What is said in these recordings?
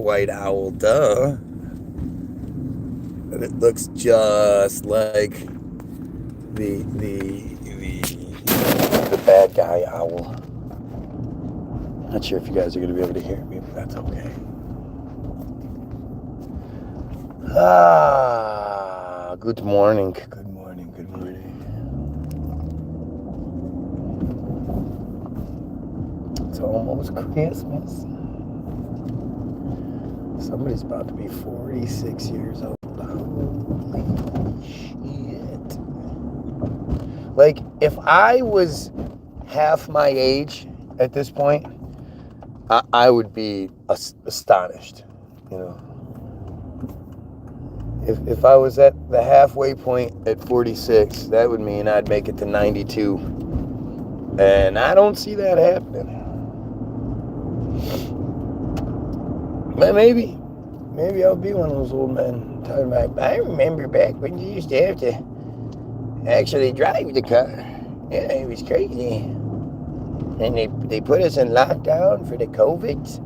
white owl, duh. But it looks just like the bad guy owl. Not sure if you guys are going to be able to hear me, but that's okay. Good morning. Good morning. Good morning. It's almost Christmas. Somebody's about to be 46 years old. Holy shit. Like, if I was half my age at this point, I would be astonished, you know. If I was at the halfway point at 46, that would mean I'd make it to 92. And I don't see that happening. But maybe I'll be one of those old men talking about, I remember back when you used to have to actually drive the car. Yeah, it was crazy. And they put us in lockdown for the COVIDs.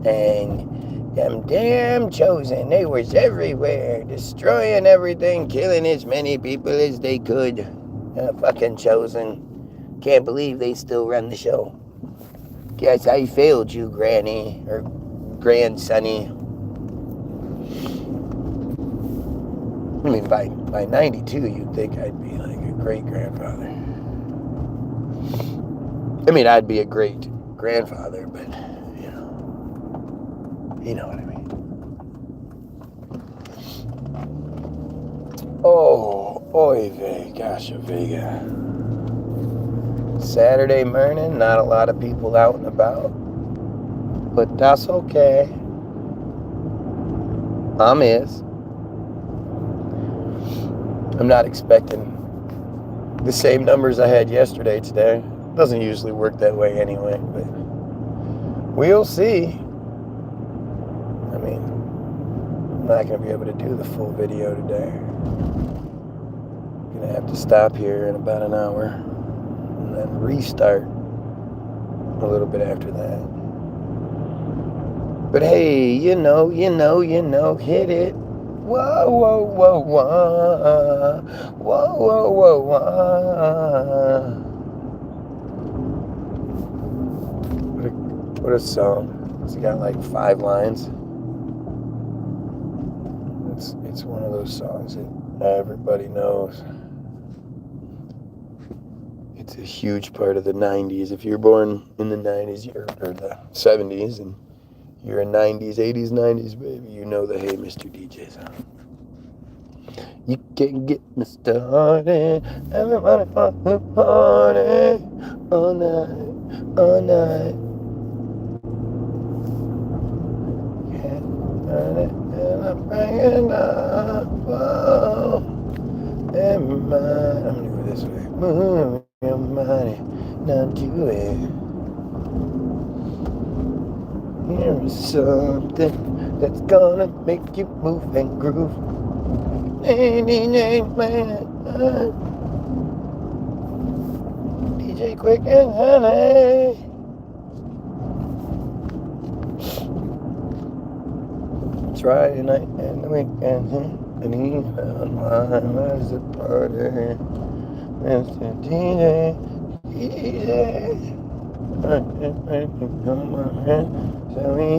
And them damn chosen, they was everywhere, destroying everything, killing as many people as they could. Fucking chosen. Can't believe they still run the show. Guess I failed you, Granny, or Grandsonny. I mean, by 92, you'd think I'd be like a great-grandfather. I mean, I'd be a great-grandfather, but, you know what I mean. Oh, oy vey, gosh, Vega. Saturday morning, not a lot of people out and about, but that's okay. I'm not expecting the same numbers I had yesterday today. Doesn't usually work that way anyway, but we'll see. I mean, I'm not going to be able to do the full video today. I'm going to have to stop here in about an hour and then restart a little bit after that. But hey, hit it. Whoa, whoa, whoa, whoa. Whoa, whoa, whoa, whoa. What a song. It's got like 5 lines. It's one of those songs that everybody knows. It's a huge part of the 90s. If you're born in the 90s or the 70s and you're a 90s, 80s, 90s baby, you know the Hey Mr. DJ song. You can get me started. Everybody want to party all night, all night. And I'm bringing up, whoa, and mine. I'm gonna go this way. Move your money, now do it. Here's something that's gonna make you move and groove. DJ Quick and Honey. It's Friday night and the weekend, and even on mine was a party. Mr. DJ, DJ. Come on, tell me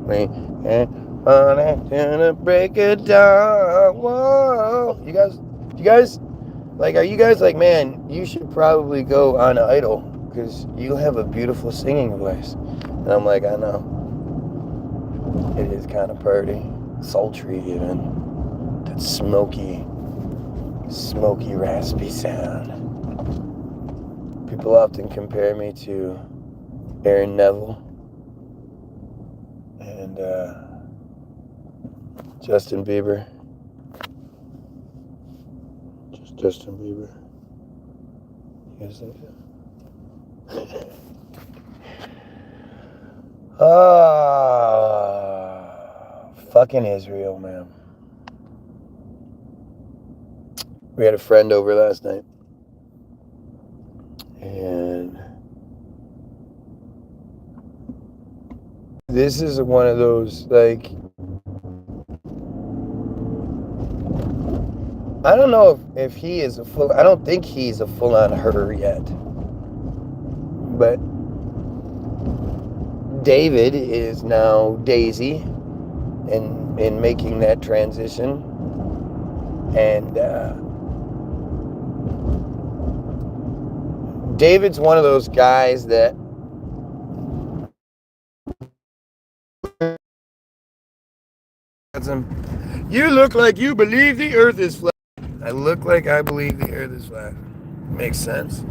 we can party till the break of dawn. Whoa, you guys, like, are you guys like, man, you should probably go on Idol because you have a beautiful singing voice. And I'm like, I know. It is kind of pretty, sultry even. That smoky, raspy sound. People often compare me to Aaron Neville and Justin Bieber. Just Justin Bieber. You guys think so? Fucking Israel, man. We had a friend over last night, and this is one of those, like, I don't know if he is I don't think he's a full-on her yet. But David is now Daisy in making that transition. And David's one of those guys that you look like you believe the earth is flat. I look like I believe the earth is flat. Makes sense.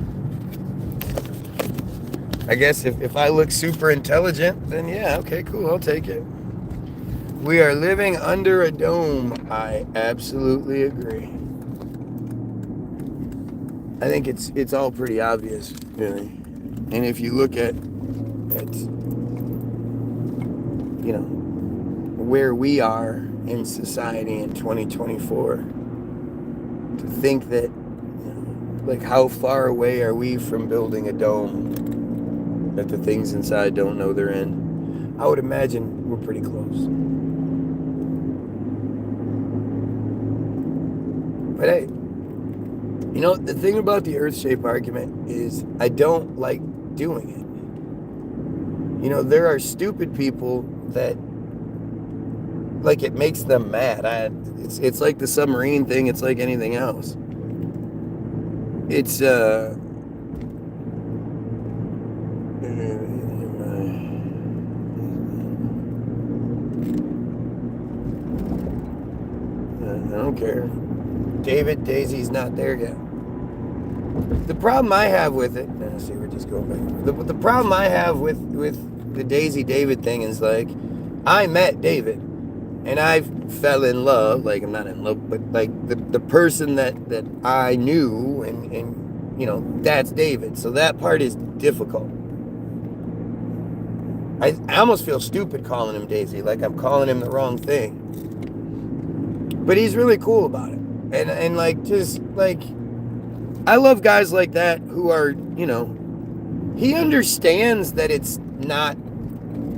I guess if I look super intelligent, then yeah, okay, cool, I'll take it. We are living under a dome. I absolutely agree. I think it's all pretty obvious, really. And if you look at you know, where we are in society in 2024, to think that, like, how far away are we from building a dome that the things inside don't know they're in? I would imagine we're pretty close. But hey, the thing about the earth shape argument is I don't like doing it. There are stupid people that, like, it makes them mad. It's like the submarine thing. It's like anything else. It's I don't care. Daisy's not there yet. The problem I have with it, let's see, we're just going back. The problem I have with the Daisy David thing is, like, I met David and I fell in love. Like, I'm not in love, but like the person that I knew, and that's David. So that part is difficult. I almost feel stupid calling him Daisy, like I'm calling him the wrong thing. But he's really cool about it. And like, just like, I love guys like that who are, he understands that it's not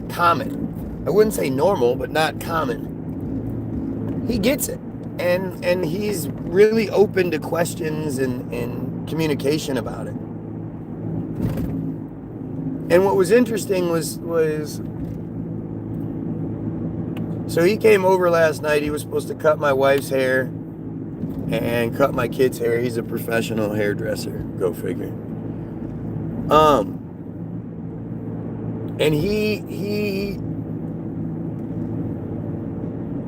common. I wouldn't say normal, but not common. He gets it. And he's really open to questions and communication about it. And what was interesting was so he came over last night. He was supposed to cut my wife's hair and cut my kid's hair. He's a professional hairdresser. Go figure. And he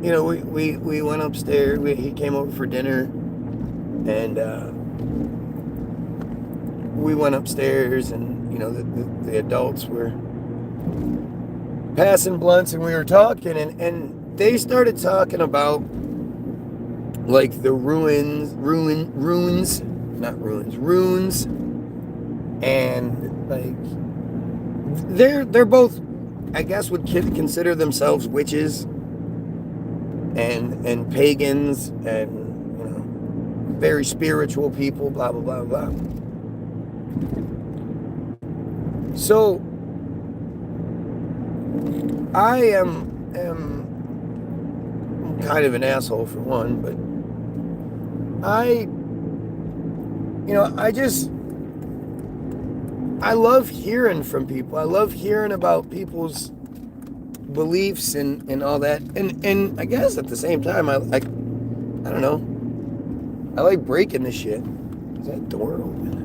we went upstairs. He came over for dinner, and we went upstairs, and the adults were passing blunts, and we were talking, and they started talking about, like, the runes, and, like, they're both, I guess, would consider themselves witches and pagans, and very spiritual people, blah blah blah blah. So I am kind of an asshole for one, but I love hearing from people. I love hearing about people's beliefs and all that. And I guess at the same time, I don't know. I like breaking the shit. Is that door open?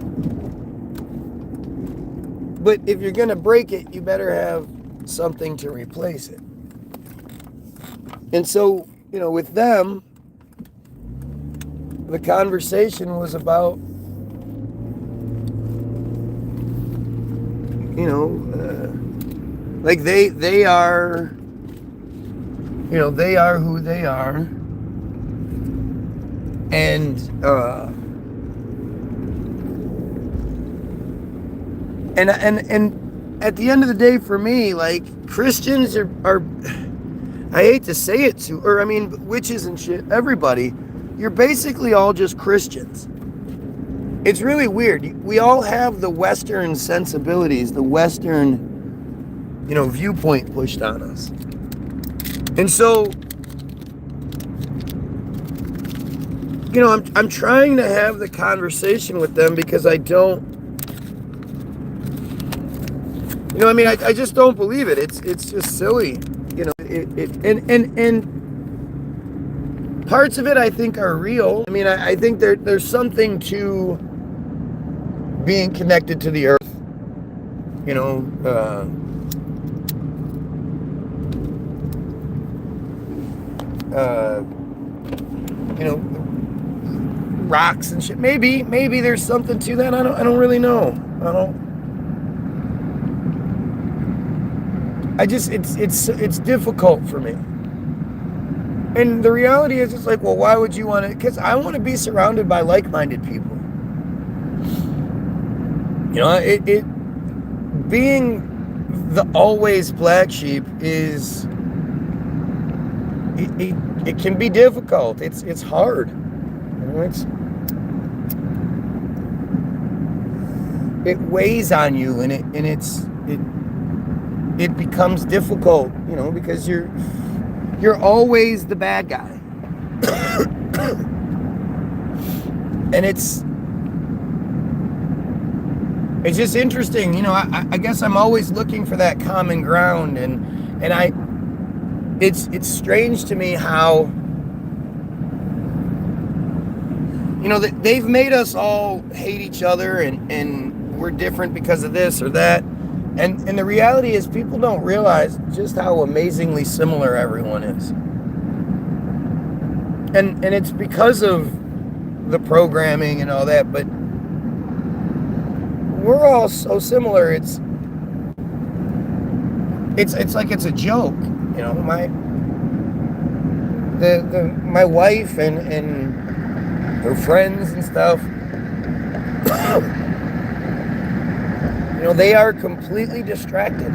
But if you're gonna break it, you better have something to replace it. And so, with them, the conversation was about, like, they are, they are who they are, and at the end of the day, for me, like, Christians are I hate to say it witches and shit, everybody, you're basically all just Christians. It's really weird. We all have the Western sensibilities, the Western viewpoint pushed on us. And so, I'm trying to have the conversation with them because I don't, I just don't believe it. It's just silly, and parts of it I think are real. I think there's something to being connected to the earth, rocks and shit. Maybe there's something to that. I don't really know. It's difficult for me. And the reality is, it's like, well, why would you want to? Because I want to be surrounded by like-minded people. Being the always black sheep is, it can be difficult. It's hard. It weighs on you, and it becomes difficult, because you're always the bad guy. And it's just interesting, I guess I'm always looking for that common ground, and it's strange to me how, they've made us all hate each other, and we're different because of this or that. And the reality is, people don't realize just how amazingly similar everyone is. And it's because of the programming and all that, but we're all so similar. It's like it's a joke, my wife and her friends and stuff, they are completely distracted.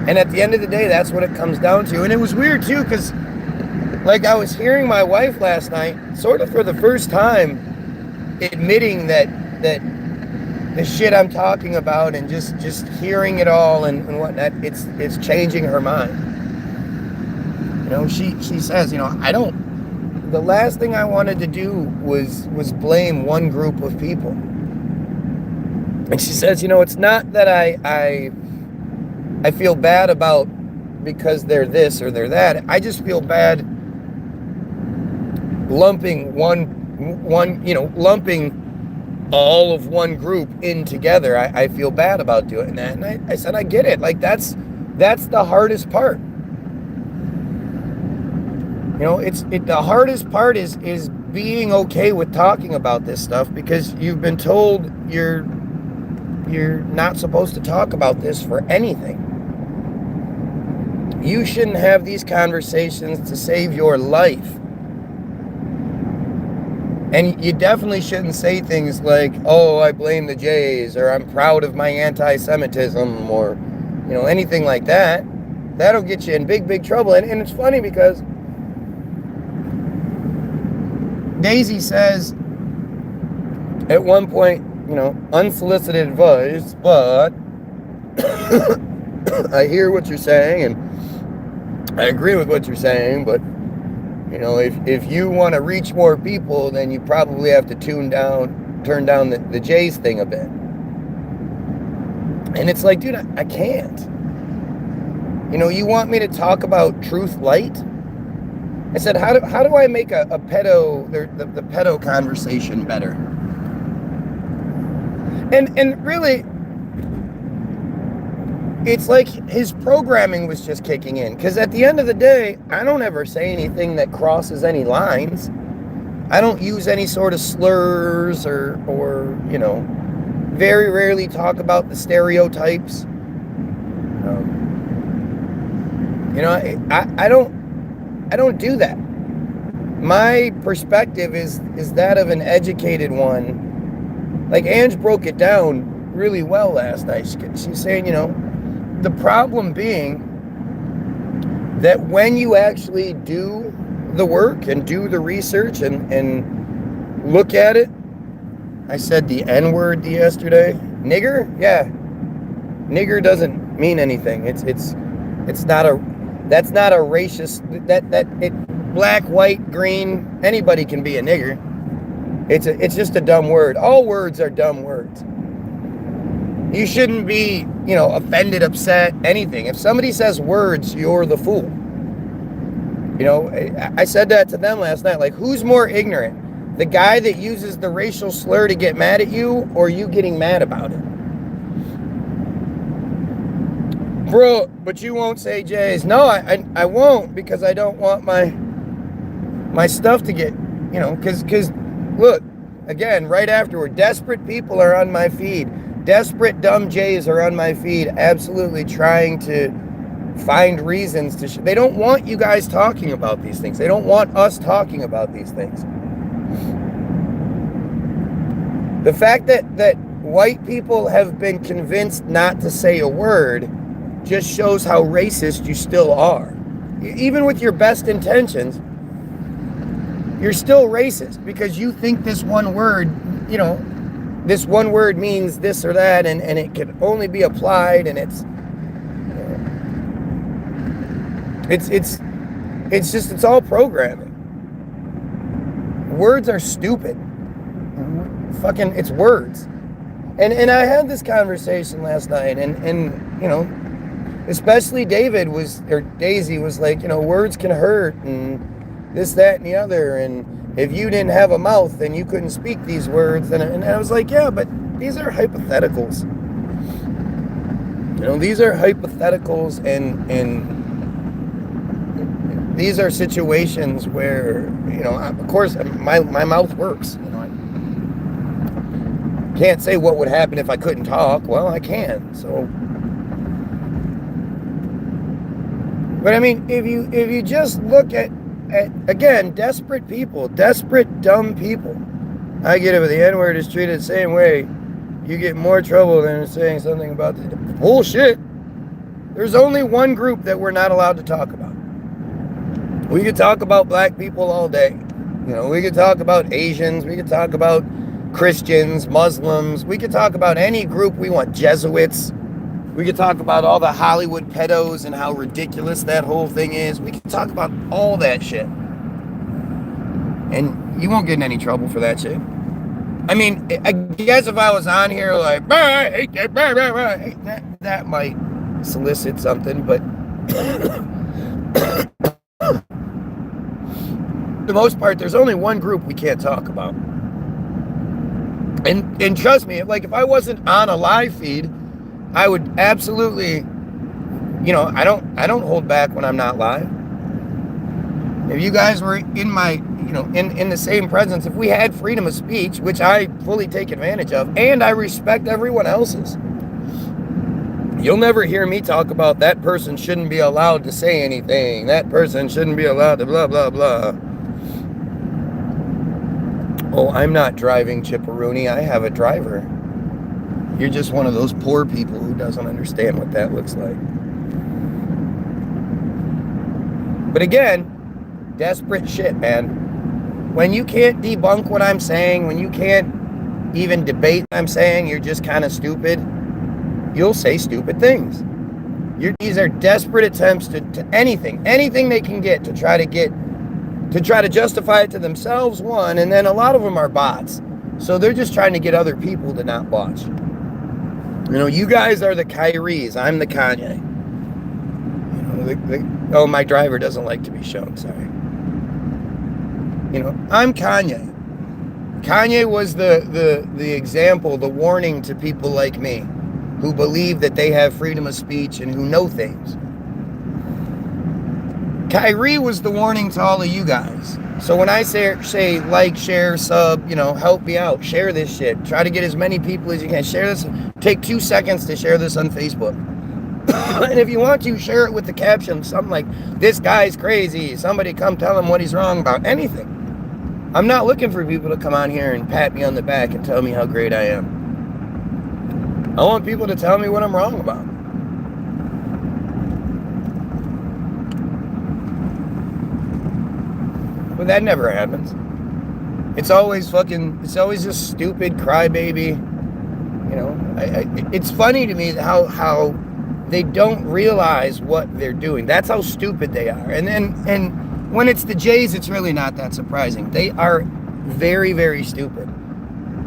And at the end of the day, that's what it comes down to. And it was weird too, because like I was hearing my wife last night, sort of for the first time, admitting that the shit I'm talking about, and just hearing it all and whatnot, it's changing her mind. She says, the last thing I wanted to do was blame one group of people. And she says, it's not that I feel bad about because they're this or they're that. I just feel bad lumping lumping all of one group in together. I feel bad about doing that. And I said, I get it. Like, that's the hardest part. The hardest part is being okay with talking about this stuff, because you've been told you're not supposed to talk about this for anything. You shouldn't have these conversations to save your life. And you definitely shouldn't say things like, oh, I blame the Jays, or I'm proud of my anti-Semitism, or, anything like that. That'll get you in big, big trouble. And it's funny because Daisy says at one point, unsolicited advice, but I hear what you're saying, and I agree with what you're saying, but if you want to reach more people, then you probably have to turn down the Jays thing a bit. And it's like, dude, I can't. You want me to talk about Truth Light? I said, how do I make the pedo conversation better? And really, it's like his programming was just kicking in. Because at the end of the day, I don't ever say anything that crosses any lines. I don't use any sort of slurs or very rarely talk about the stereotypes. I don't do that. My perspective is that of an educated one. Like, Ange broke it down really well last night. She's saying, the problem being that when you actually do the work and do the research and look at it, I said the N-word yesterday. Nigger? Yeah. Nigger doesn't mean anything. It's not a, that's not a racist, black, white, green, anybody can be a nigger. It's just a dumb word. All words are dumb words. You shouldn't be, offended, upset, anything. If somebody says words, you're the fool. I said that to them last night. Like, who's more ignorant? The guy that uses the racial slur to get mad at you, or you getting mad about it? Bro, but you won't say J's. No, I won't, because I don't want my stuff to get, because look, again, right afterward, desperate people are on my feed. Desperate dumb J's are on my feed, absolutely trying to find reasons to... They don't want you guys talking about these things. They don't want us talking about these things. The fact that white people have been convinced not to say a word just shows how racist you still are. Even with your best intentions, you're still racist because you think this one word, this one word means this or that, and it can only be applied, and it's all programming. Words are stupid. Fucking, it's words. And I had this conversation last night, and especially Daisy was like, words can hurt, and this, that, and the other, and if you didn't have a mouth, then you couldn't speak these words. And I was like, yeah, but these are hypotheticals. These are hypotheticals, and these are situations where, of course, my mouth works. I can't say what would happen if I couldn't talk. Well, I can. So, but I mean, if you just look at again, desperate people, desperate dumb people. I get it, but the N-word is treated the same way. You get more trouble than saying something about the bullshit. There's only one group that we're not allowed to talk about. We could talk about black people all day. We could talk about Asians. We could talk about Christians, Muslims. We could talk about any group we want. Jesuits. We could talk about all the Hollywood pedos and how ridiculous that whole thing is. We could talk about all that shit. And you won't get in any trouble for that shit. I mean, I guess if I was on here like, I hate that, that might solicit something, but for the most part, there's only one group we can't talk about. And trust me, like, if I wasn't on a live feed, I would absolutely, I don't hold back when I'm not live. If you guys were in my, in the same presence, if we had freedom of speech, which I fully take advantage of, and I respect everyone else's, you'll never hear me talk about that person shouldn't be allowed to say anything. That person shouldn't be allowed to blah, blah, blah. Oh, I'm not driving, Chipperoony. I have a driver. You're just one of those poor people who doesn't understand what that looks like. But again, desperate shit, man. When you can't debunk what I'm saying, when you can't even debate what I'm saying, you're just kind of stupid, you'll say stupid things. These are desperate attempts to anything they can get to try to justify it to themselves, one, and then a lot of them are bots. So they're just trying to get other people to not watch. You guys are the Kyries. I'm the Kanye. Oh, my driver doesn't like to be shown. Sorry. I'm Kanye. Kanye was the example, the warning to people like me who believe that they have freedom of speech and who know things. Kyrie was the warning to all of you guys. So when I say like, share, sub, help me out, share this shit. Try to get as many people as you can. Share this. Take 2 seconds to share this on Facebook. And if you want to, share it with the caption, something like, this guy's crazy. Somebody come tell him what he's wrong about. Anything. I'm not looking for people to come on here and pat me on the back and tell me how great I am. I want people to tell me what I'm wrong about. But that never happens. It's always just stupid crybaby, It's funny to me how they don't realize what they're doing. That's how stupid they are. And when it's the Jays, it's really not that surprising. They are very, very stupid.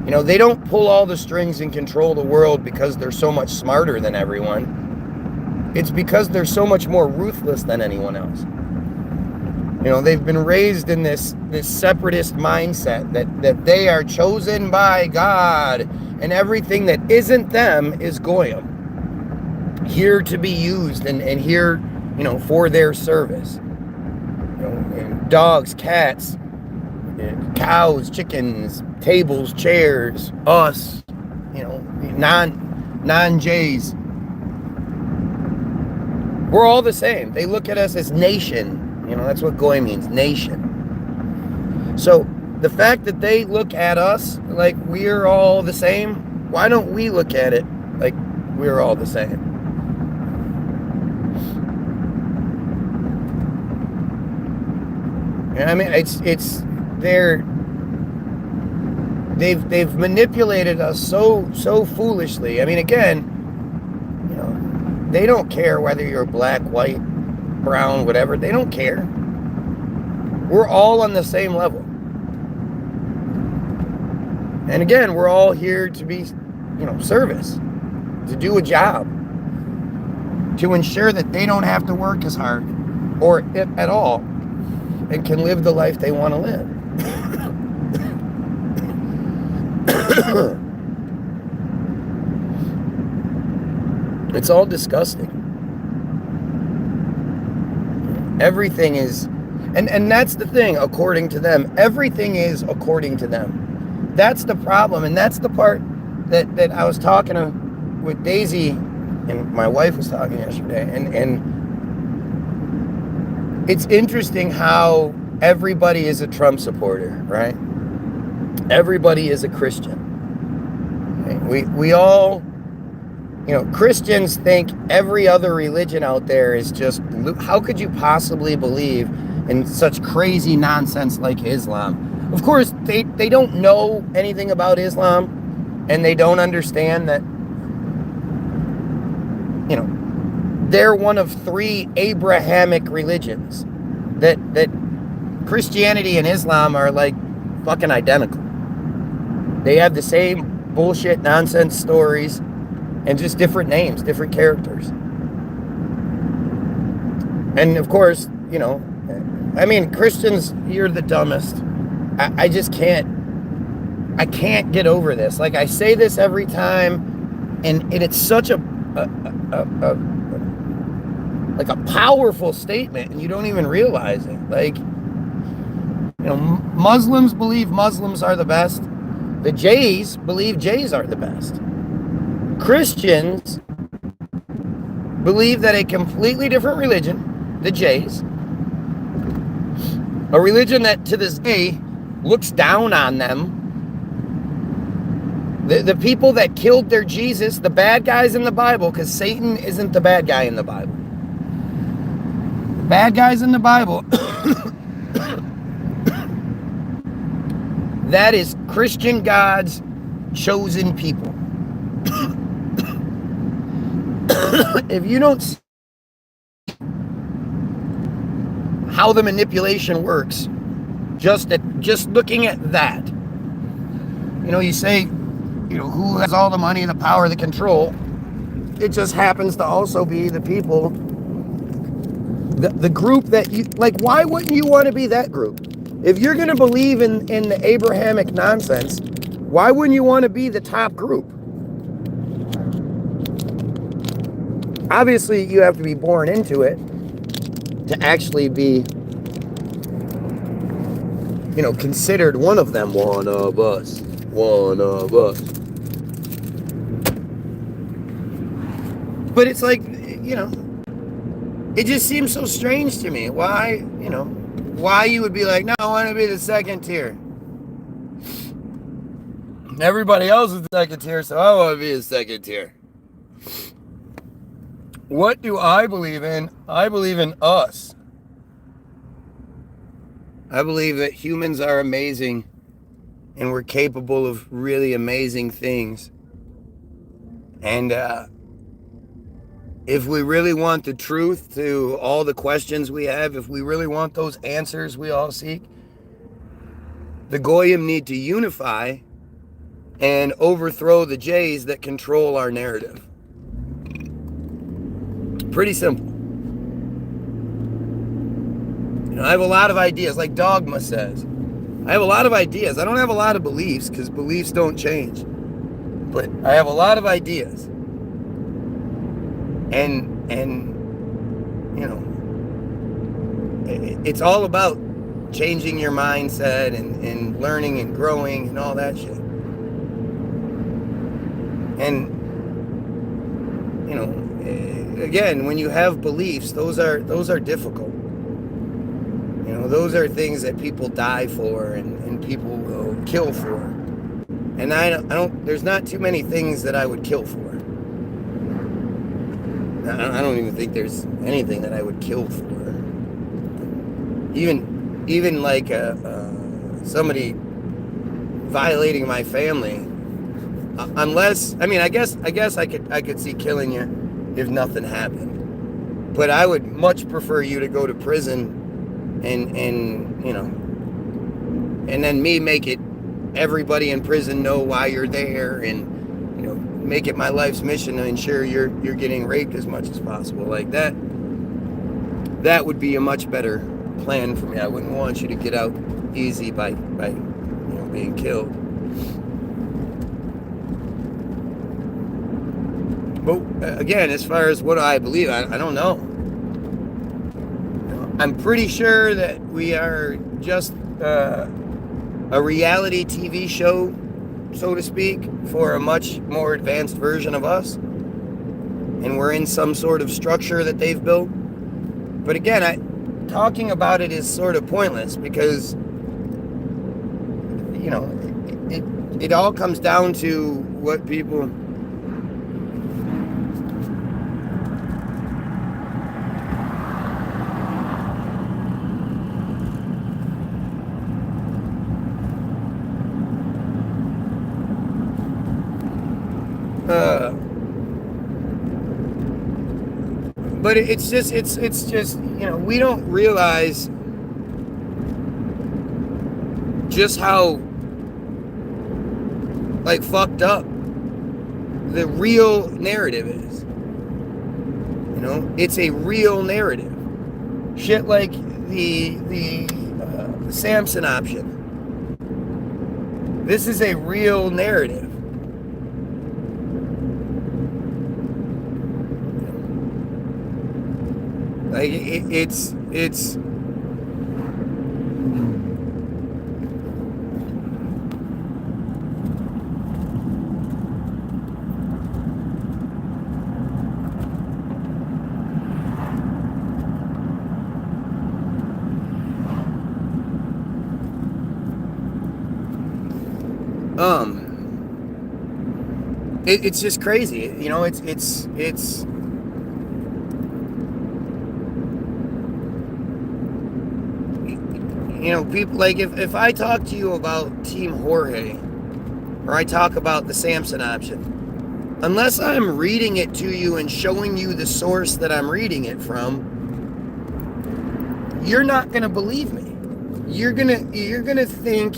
They don't pull all the strings and control the world because they're so much smarter than everyone. It's because they're so much more ruthless than anyone else. They've been raised in this separatist mindset that they are chosen by God, and everything that isn't them is goyim, here to be used and here, for their service. Dogs, cats, cows, chickens, tables, chairs, us, non-Jays. We're all the same. They look at us as nation. That's what goy means, nation. So the fact that they look at us like we're all the same, why don't we look at it like we're all the same? They've manipulated us so foolishly. Again, they don't care whether you're black, white, brown, whatever. They don't care. We're all on the same level. And again, we're all here to be, service, to do a job, to ensure that they don't have to work as hard or at all and can live the life they want to live. It's all disgusting. Everything is, and that's the thing, according to them. Everything is according to them. That's the problem, and that's the part that I was talking with Daisy, and my wife was talking yesterday, and it's interesting how everybody is a Trump supporter, right? Everybody is a Christian. Right? We all, Christians think every other religion out there is just, how could you possibly believe in such crazy nonsense like Islam? Of course, they don't know anything about Islam, and they don't understand that, they're one of 3 Abrahamic religions, that Christianity and Islam are like fucking identical. They have the same bullshit nonsense stories and just different names, different characters. And of course, Christians, you're the dumbest. I just can't get over this. Like, I say this every time, and it's such a powerful statement, and you don't even realize it. Like, Muslims believe Muslims are the best. The Jays believe Jays are the best. Christians believe that a completely different religion, the Jays, a religion that to this day looks down on them. The people that killed their Jesus, the bad guys in the Bible, because Satan isn't the bad guy in the Bible. The bad guys in the Bible, that is Christian God's chosen people. If you don't see how the manipulation works, just looking at that, you say, who has all the money, the power, the control? It just happens to also be the people, the group that you like. Why wouldn't you want to be that group? If you're going to believe in the Abrahamic nonsense, why wouldn't you want to be the top group? Obviously, you have to be born into it to actually be, considered one of them. One of us. But it's like, it just seems so strange to me. Why, why you would be like, no, I want to be the second tier. Everybody else is the second tier, so I want to be the second tier. What do I believe in? I believe in us. I believe that humans are amazing and we're capable of really amazing things. And if we really want the truth to all the questions we have, if we really want those answers we all seek, the Goyim need to unify and overthrow the Jays that control our narrative. Pretty simple. I have a lot of ideas, like Dogma says. I have a lot of ideas. I don't have a lot of beliefs, because beliefs don't change. But I have a lot of ideas. And it's all about changing your mindset and learning and growing and all that shit. And again, when you have beliefs, those are difficult. Those are things that people die for and people will kill for. And I don't. There's not too many things that I would kill for. I don't even think there's anything that I would kill for. Even like somebody violating my family. Unless, I guess I could see killing you if nothing happened. But I would much prefer you to go to prison and then me make it everybody in prison know why you're there, and make it my life's mission to ensure you're getting raped as much as possible. Like that would be a much better plan for me. I wouldn't want you to get out easy by being killed. But again, as far as what I believe, I don't know. I'm pretty sure that we are just a reality TV show, so to speak, for a much more advanced version of us. And we're in some sort of structure that they've built. But again, talking about it is sort of pointless, because, it all comes down to what people... But it's just, we don't realize just how, fucked up the real narrative is. It's a real narrative. Shit like the Samson option. This is a real narrative. Like it's it's just crazy. It's people, like, if I talk to you about Team Jorge, or I talk about the Samson option, unless I'm reading it to you and showing you the source that I'm reading it from, you're not gonna believe me. You're gonna think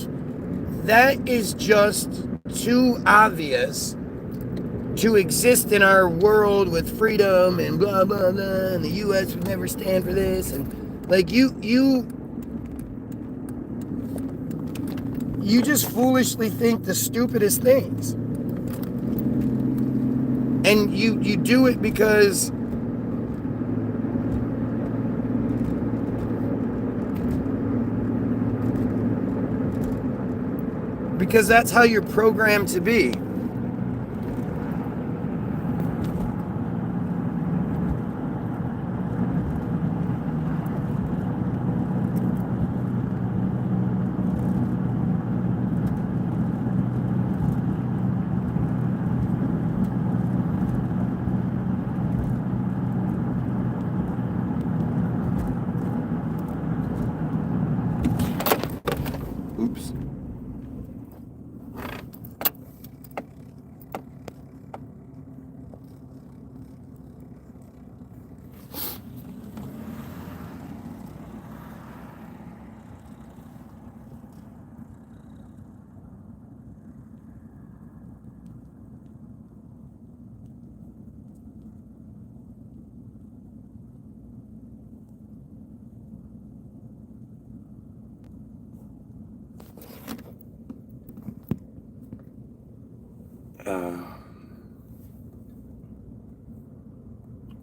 that is just too obvious to exist in our world with freedom and blah blah blah, and the U.S. would never stand for this, and like you just foolishly think the stupidest things. And you do it because that's how you're programmed to be. Oops.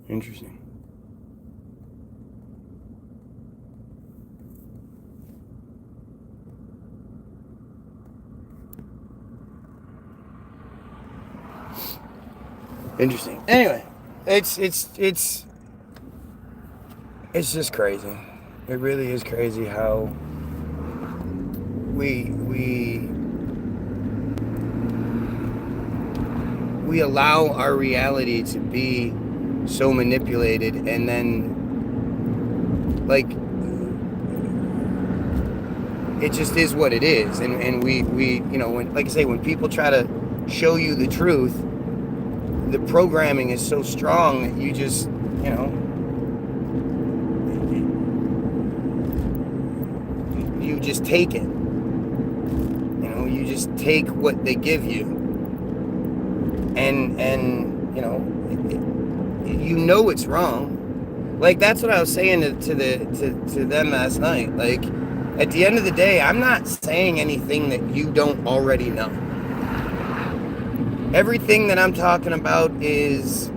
Interesting. Interesting. Anyway, it's just crazy. It really is crazy how we allow our reality to be so manipulated, and then like it just is what it is, and we when, like I say, when people try to show you the truth, the programming is so strong that you just you just take it. You just take what they give you, and it's wrong. Like, that's what I was saying to them last night. Like, at the end of the day, I'm not saying anything that you don't already know. Everything that I'm talking about is,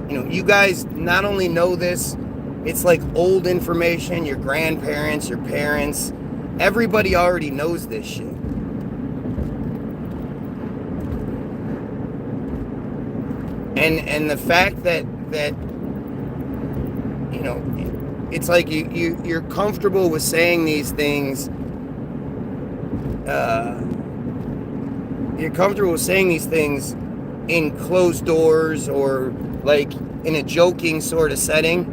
you guys not only know this, it's like old information. Your grandparents, your parents, everybody already knows this shit. And the fact that it's like you're comfortable with saying these things. You're comfortable with saying these things in closed doors or like in a joking sort of setting.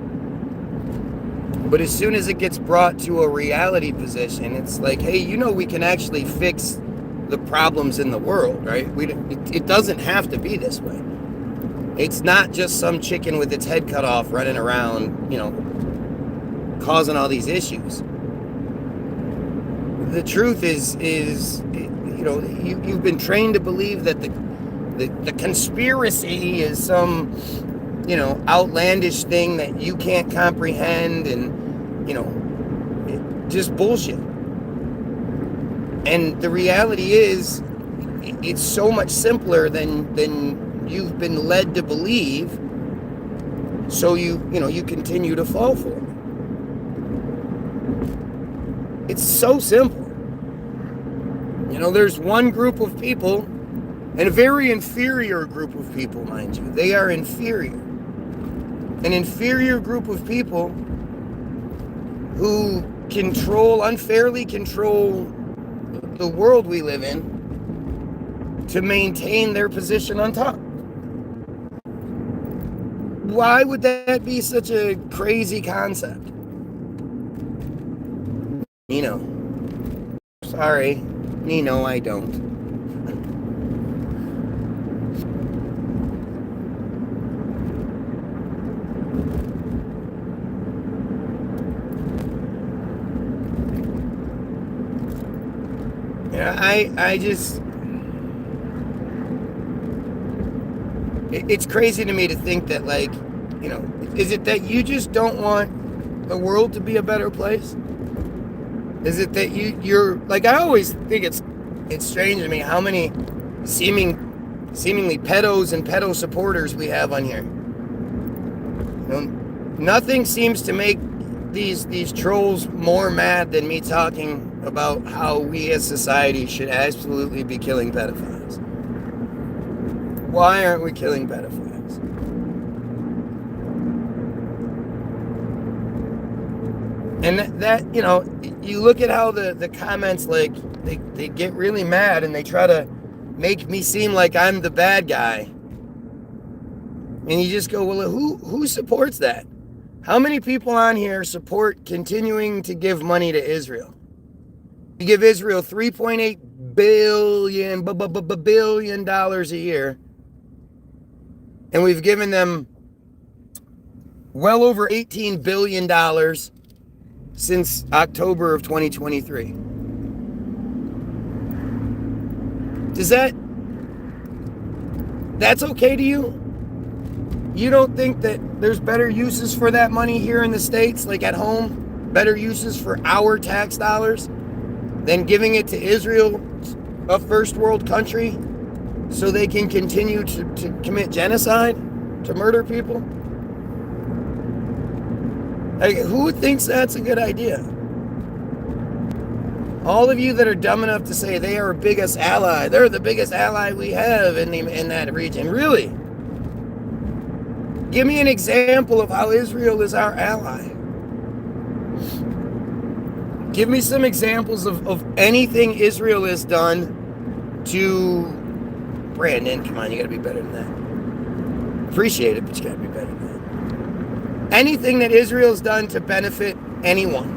But as soon as it gets brought to a reality position, it's like, hey, we can actually fix the problems in the world, right? It doesn't have to be this way. It's not just some chicken with its head cut off running around, causing all these issues. The truth is you've been trained to believe that the conspiracy is some, outlandish thing that you can't comprehend, and, just bullshit. And the reality is, it's so much simpler than you've been led to believe, so you continue to fall for it. It's so simple. There's one group of people, and a very inferior group of people, mind you. They are inferior. An inferior group of people who unfairly control the world we live in to maintain their position on top. Why would that be such a crazy concept? Sorry, I don't. I just, it's crazy to me to think that, like, is it that you just don't want the world to be a better place? Is it that you're like, I always think it's strange to me how many seemingly pedos and pedo supporters we have on here. Nothing seems to make these trolls more mad than me talking about how we as society should absolutely be killing pedophiles. Why aren't we killing pedophiles? And that you look at how the comments, like, they get really mad and they try to make me seem like I'm the bad guy. And you just go, well, who supports that? How many people on here support continuing to give money to Israel? You give Israel $3.8 billion a year, and we've given them well over $18 billion since October of 2023. That's okay to you? You don't think that there's better uses for that money here in the States, like at home? Better uses for our tax dollars than giving it to Israel, a first world country so they can continue to commit genocide, to murder people? Like, who thinks that's a good idea? All of you that are dumb enough to say they are our biggest ally, they're the biggest ally we have in that region. Really? Give me an example of how Israel is our ally. Give me some examples of anything Israel has done to... Brandon, come on, you gotta be better than that. Appreciate it, but you gotta be better than that. Anything that Israel's done to benefit anyone.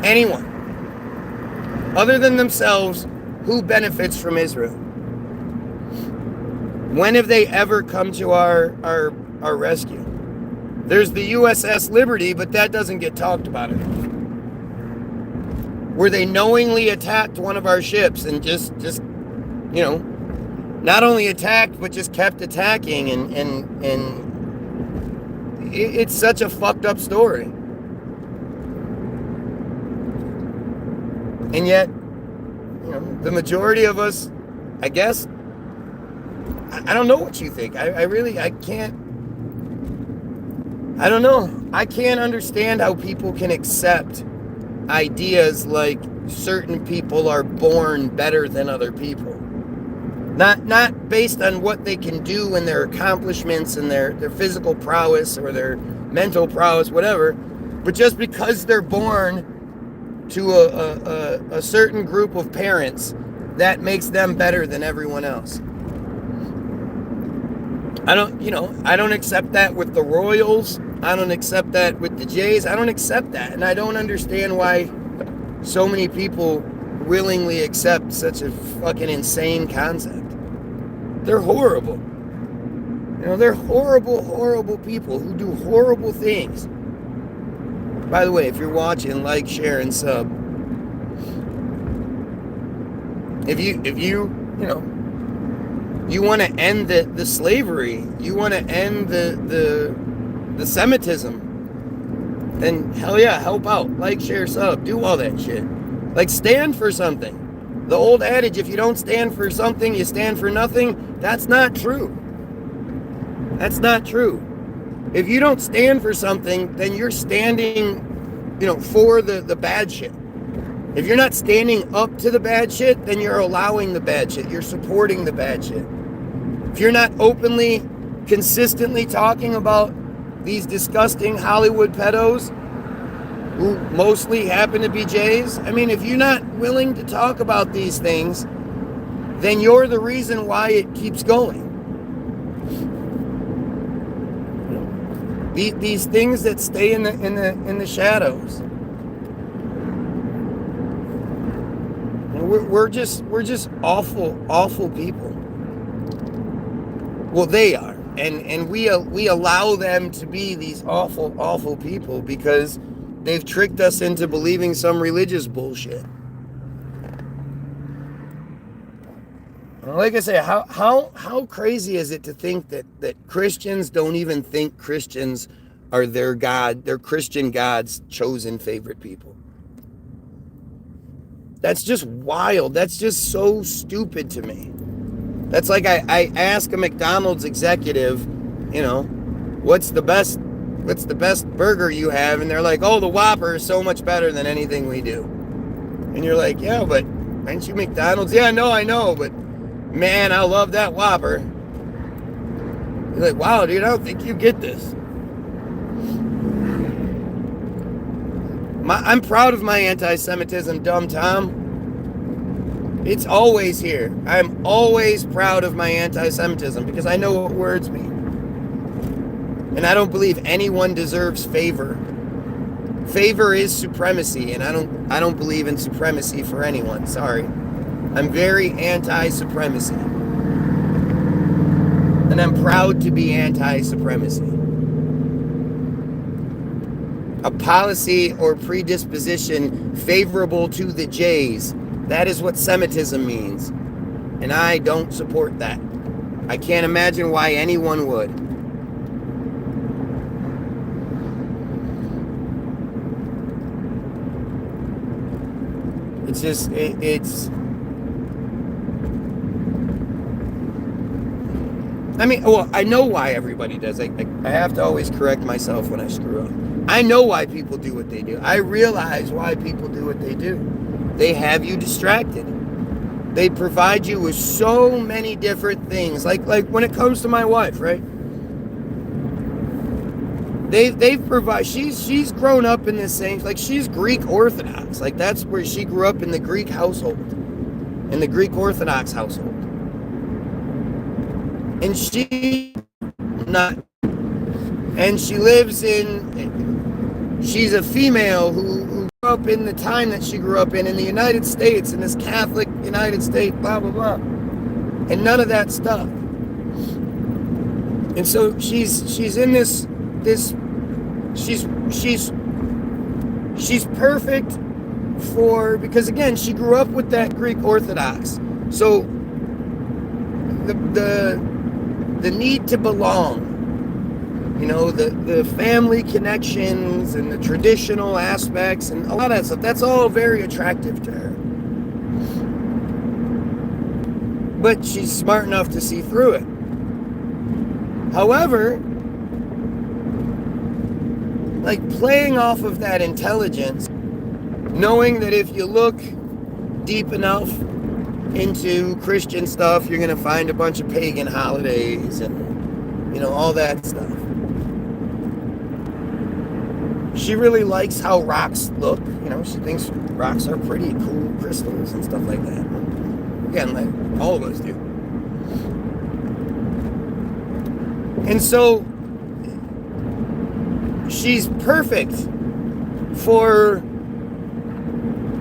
Anyone. Other than themselves, who benefits from Israel? When have they ever come to our rescue? There's the USS Liberty, but that doesn't get talked about enough. Where they knowingly attacked one of our ships and just you know, not only attacked, but just kept attacking, and it's such a fucked up story. And yet, you know, the majority of us, I guess, I don't know what you think. I can't, I don't know. I can't understand how people can accept ideas like certain people are born better than other people. Not based on what they can do and their accomplishments and their physical prowess or their mental prowess, whatever, but just because they're born to a certain group of parents, that makes them better than everyone else. I don't accept that with the Royals. I don't accept that with the Jays. I don't accept that. And I don't understand why so many people willingly accept such a fucking insane concept. They're horrible. You know, they're horrible, horrible people who do horrible things. By the way, if you're watching, like, share, and sub. If you want to end the slavery, you want to end the Semitism, then hell yeah, help out. Like, share, sub, do all that shit. Like, stand for something. The old adage, if you don't stand for something, you stand for nothing, that's not true. That's not true. If you don't stand for something, then you're standing, for the bad shit. If you're not standing up to the bad shit, then you're allowing the bad shit. You're supporting the bad shit. If you're not openly, consistently talking about these disgusting Hollywood pedos, who mostly happen to be Jays, I mean, if you're not willing to talk about these things, then you're the reason why it keeps going. These things that stay in the shadows. We're just awful people. Well, they are, and we allow them to be these awful people because they've tricked us into believing some religious bullshit. Like I say, how crazy is it to think that Christians don't even think Christians are their Christian God's chosen favorite people? That's just wild. That's just so stupid to me. That's like I ask a McDonald's executive, what's the best burger you have? And they're like, oh, the Whopper is so much better than anything we do. And you're like, yeah, but aren't you McDonald's? Yeah, no, I know, but man, I love that Whopper. You're like, wow, dude, I don't think you get this. I'm proud of my anti-Semitism, dumb Tom. It's always here. I'm always proud of my anti-Semitism because I know what words mean. And I don't believe anyone deserves favor. Favor is supremacy, and I don't believe in supremacy for anyone. Sorry. I'm very anti-supremacy. And I'm proud to be anti-supremacy. A policy or predisposition favorable to the Jays. That is what Semitism means. And I don't support that. I can't imagine why anyone would. It's just, I mean, well, I know why everybody does. I have to always correct myself when I screw up. I know why people do what they do. I realize why people do what they do. They have you distracted. They provide you with so many different things. Like when it comes to my wife, right? They've provided. She's grown up in the same, like, she's Greek Orthodox. Like, that's where she grew up, in the Greek household, in the Greek Orthodox household. And she not, and she lives in. She's a female who grew up in the time that she grew up in the United States, in this Catholic United States, blah blah blah, and none of that stuff. And so she's in this. She's perfect for, because again, she grew up with that Greek Orthodox. So the need to belong, the family connections and the traditional aspects and a lot of that stuff, that's all very attractive to her. But she's smart enough to see through it. However, like, playing off of that intelligence, knowing that if you look deep enough into Christian stuff, you're going to find a bunch of pagan holidays and, all that stuff. She really likes how rocks look. She thinks rocks are pretty cool crystals and stuff like that. Again, like all of us do. And so she's perfect for,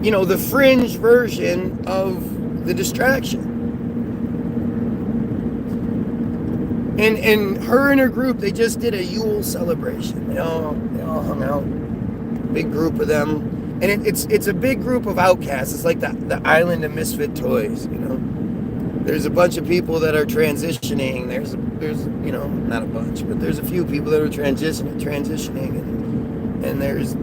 the fringe version of the distraction. And her and her group, they just did a Yule celebration. They all hung out, big group of them, and it's a big group of outcasts. It's like the island of misfit toys. There's a bunch of people that are transitioning. There's not a bunch, but there's a few people that are transitioning, and there's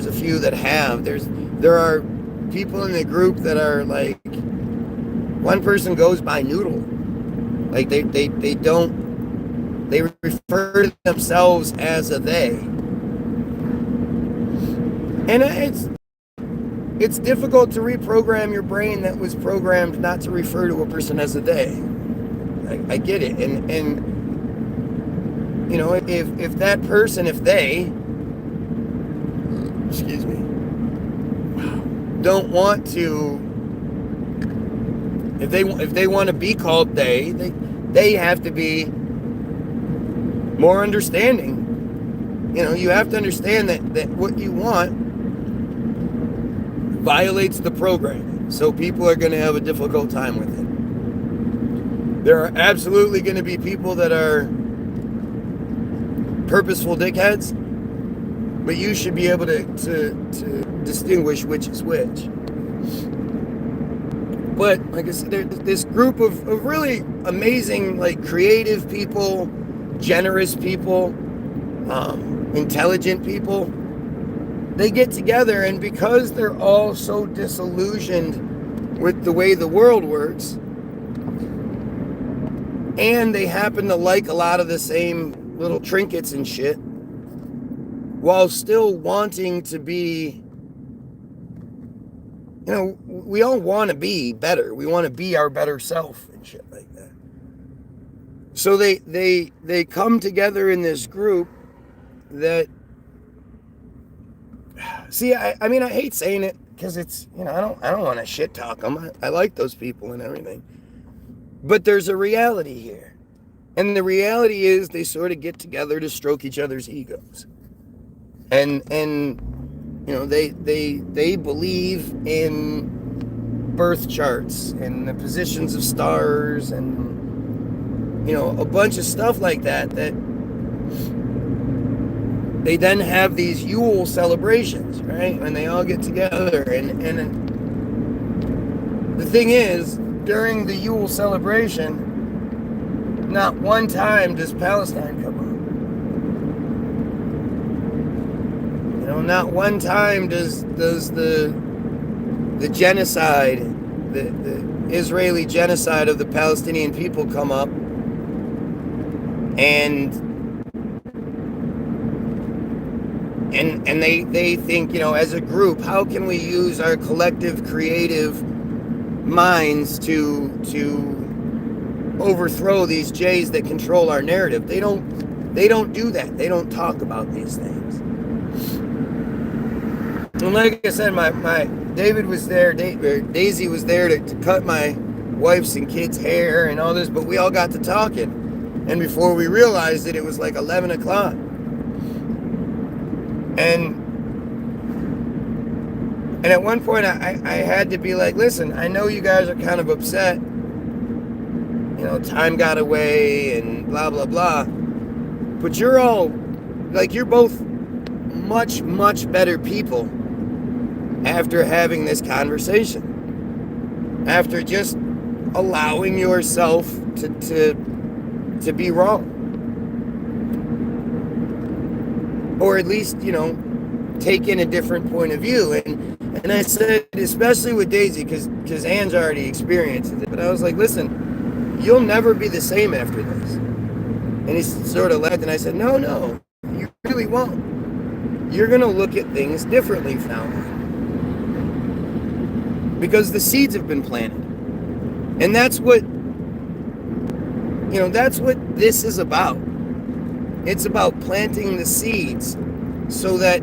a few that have. There are people in the group that are like, one person goes by Noodle, like they refer to themselves as a they, and it's difficult to reprogram your brain that was programmed not to refer to a person as a they. I get it, and if that person, if they, excuse me, don't want to, if they want to be called they have to be more understanding. You have to understand that what you want violates the program, so people are going to have a difficult time with it. There are absolutely going to be people that are purposeful dickheads, but you should be able to distinguish which is which. But like I said, there's this group of really amazing, like, creative people, generous people, intelligent people. They get together, and because they're all so disillusioned with the way the world works, and they happen to like a lot of the same little trinkets and shit, while still wanting to be, we all want to be better. We want to be our better self and shit like that. So they come together in this group that, see, I mean, I hate saying it because it's, I don't want to shit talk them. I like those people and everything. But there's a reality here. And the reality is they sort of get together to stroke each other's egos. And they believe in birth charts and the positions of stars and, a bunch of stuff like that they then have these Yule celebrations, right? And they all get together. And the thing is, during the Yule celebration, not one time does Palestine come up. Not one time does the genocide, the Israeli genocide of the Palestinian people come up. and they think, as a group, how can we use our collective creative minds to overthrow these J's that control our narrative. They don't do that. They don't talk about these things. And like I said, my David was there, Daisy was there to cut my wife's and kids' hair and all this, but we all got to talking. And before we realized it was like 11 o'clock. And at one point I had to be like, listen, I know you guys are kind of upset. Time got away and blah, blah, blah. But you're both much, much better people after having this conversation. After just allowing yourself to be wrong. Or at least, take in a different point of view. And I said, especially with Daisy, because Anne's already experienced it. But I was like, listen, you'll never be the same after this. And he sort of laughed, and I said, no, you really won't. You're going to look at things differently now. Because the seeds have been planted. And that's what this is about. It's about planting the seeds so that,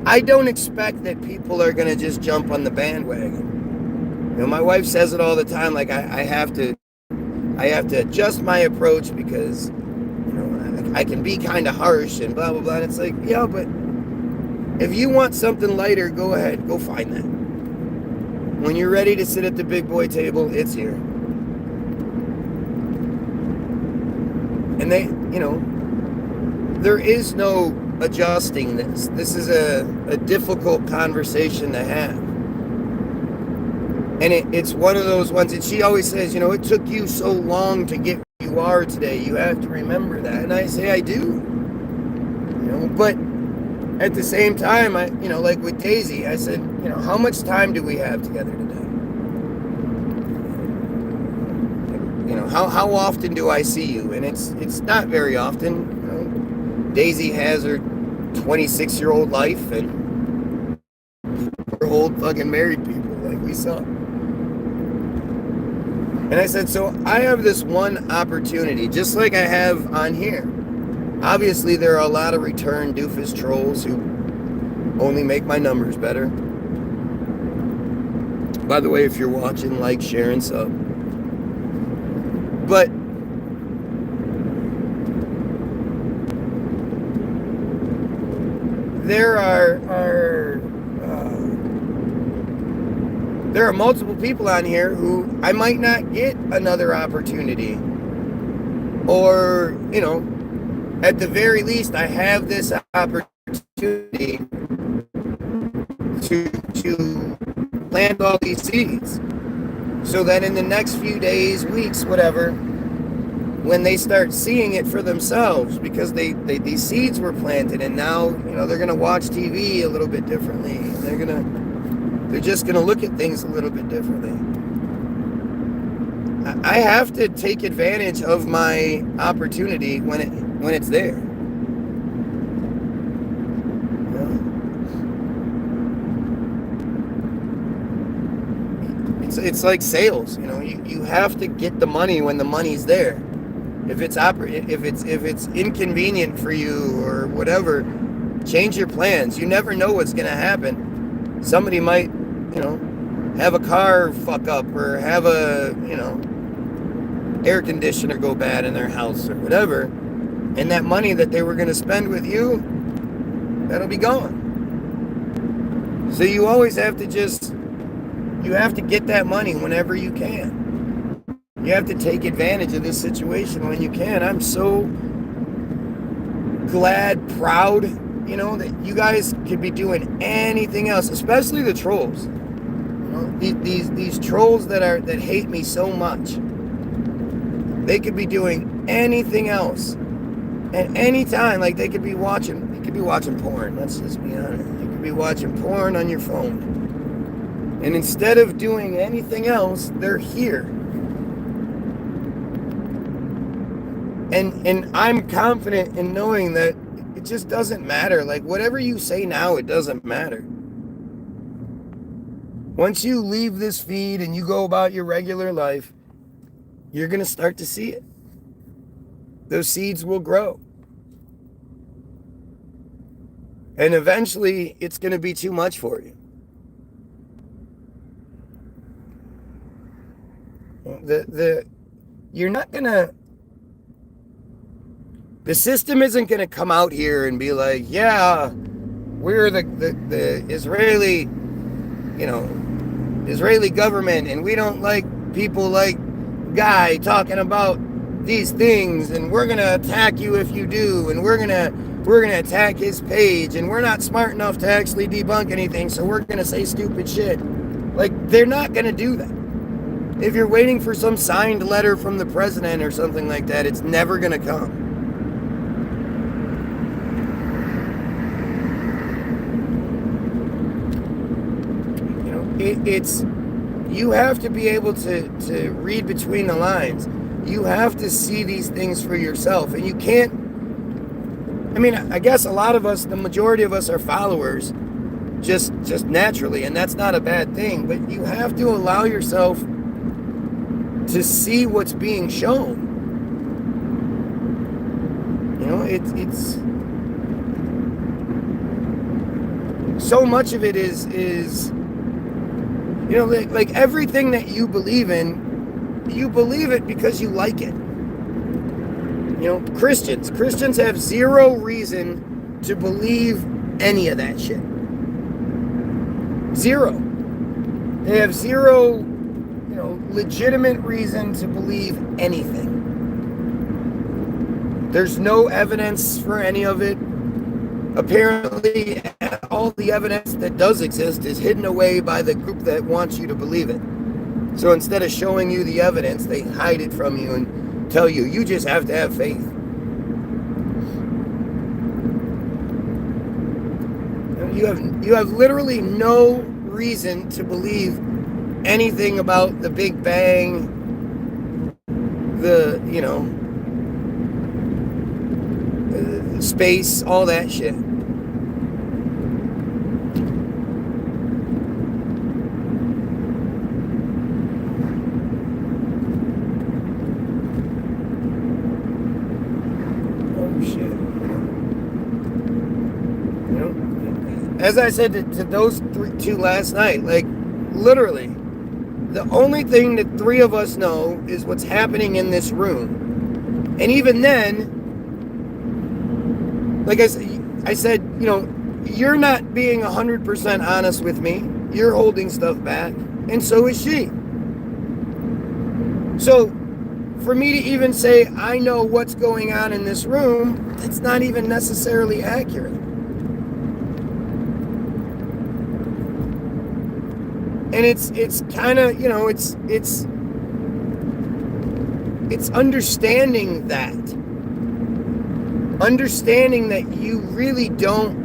I don't expect that people are going to just jump on the bandwagon. My wife says it all the time, like I have to adjust my approach because, I can be kind of harsh and blah, blah, blah. And it's like, yeah, but if you want something lighter, go ahead, go find that. When you're ready to sit at the big boy table, it's here. And there is no adjusting this. This is a difficult conversation to have. And it's one of those ones, and she always says, it took you so long to get where you are today. You have to remember that. And I say, I do. But at the same time, like with Daisy, I said, how much time do we have together today? How often do I see you? And it's not very often. Daisy has her 26-year-old life, and we're old fucking married people like we saw. And I said, so I have this one opportunity, just like I have on here. Obviously, there are a lot of return doofus trolls who only make my numbers better. By the way, if you're watching, like, share, and sub. But there are multiple people on here who I might not get another opportunity. Or, at the very least, I have this opportunity to plant all these seeds. So that in the next few days, weeks, whatever, when they start seeing it for themselves, because these seeds were planted, and now, they're going to watch TV a little bit differently. They're just going to look at things a little bit differently. I have to take advantage of my opportunity when it's there. It's like sales. You have to get the money when the money's there. If it's inconvenient for you or whatever, change your plans. You never know what's going to happen. Somebody might, have a car fuck up or have a, air conditioner go bad in their house or whatever. And that money that they were going to spend with you, that'll be gone. So you always have to you have to get that money whenever you can. You have to take advantage of this situation when you can. I'm so glad, proud, that you guys could be doing anything else, especially the trolls. These trolls that hate me so much. They could be doing anything else at any time. Like they could be watching porn. Let's just be honest. You could be watching porn on your phone. And instead of doing anything else, they're here. And I'm confident in knowing that it just doesn't matter. Like, whatever you say now, it doesn't matter. Once you leave this feed and you go about your regular life, you're going to start to see it. Those seeds will grow. And eventually, it's going to be too much for you. You're not going to... The system isn't going to come out here and be like, yeah, we're the Israeli, Israeli government, and we don't like people like Guy talking about these things, and we're going to attack you if you do, and we're going to attack his page, and we're not smart enough to actually debunk anything, so we're going to say stupid shit. Like, they're not going to do that. If you're waiting for some signed letter from the president or something like that, it's never going to come. You have to be able to read between the lines. You have to see these things for yourself. And you can't, I guess a lot of us, the majority of us are followers just naturally, and that's not a bad thing, but you have to allow yourself to see what's being shown. It's so much of it is like everything that you believe it because you like it. Christians have zero reason to believe any of that shit. Zero. They have zero, legitimate reason to believe anything. There's no evidence for any of it. Apparently, all the evidence that does exist is hidden away by the group that wants you to believe it. So instead of showing you the evidence, they hide it from you and tell you, you just have to have faith. You have literally no reason to believe anything about the Big Bang, the space, all that shit. As I said to those two last night, like, literally, the only thing that three of us know is what's happening in this room. And even then, like I said, you're not being 100% honest with me. You're holding stuff back. And so is she. So, for me to even say, I know what's going on in this room, that's not even necessarily accurate. And it's kind of, it's understanding that. Understanding that you really don't,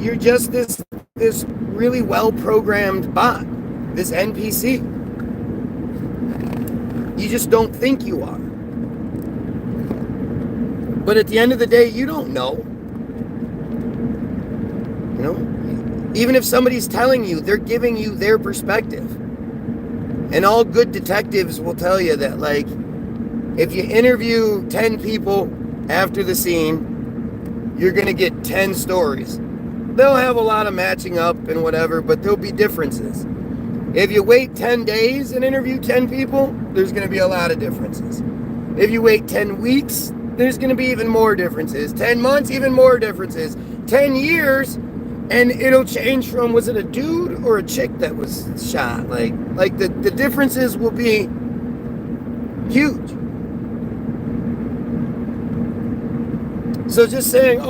you're just this really well-programmed bot, this NPC. You just don't think you are. But at the end of the day, you don't know. Even if somebody's telling you, they're giving you their perspective. And all good detectives will tell you that, like, if you interview 10 people after the scene, you're going to get 10 stories. They'll have a lot of matching up and whatever, but there'll be differences. If you wait 10 days and interview 10 people, there's going to be a lot of differences. If you wait 10 weeks, there's going to be even more differences. 10 months, even more differences. 10 years, and it'll change from, was it a dude or a chick that was shot? Like the differences will be huge. So just saying,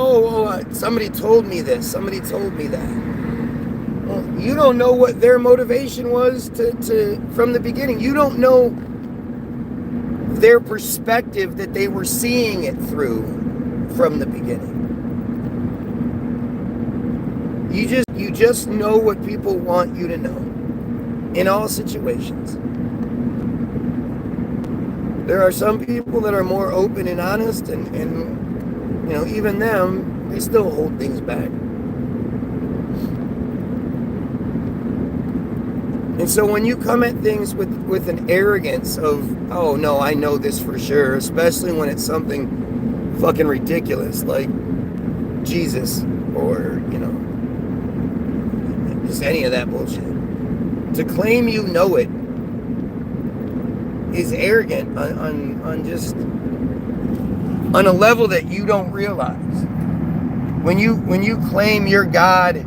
somebody told me this, somebody told me that. Well, you don't know what their motivation was to from the beginning. You don't know their perspective that they were seeing it through from the beginning. You just know what people want you to know in all situations. There are some people that are more open and honest, and even them, they still hold things back. And so when you come at things with an arrogance of, oh no, I know this for sure, especially when it's something fucking ridiculous like Jesus or, just any of that bullshit. To claim you know it is arrogant on a level that you don't realize. When you claim your God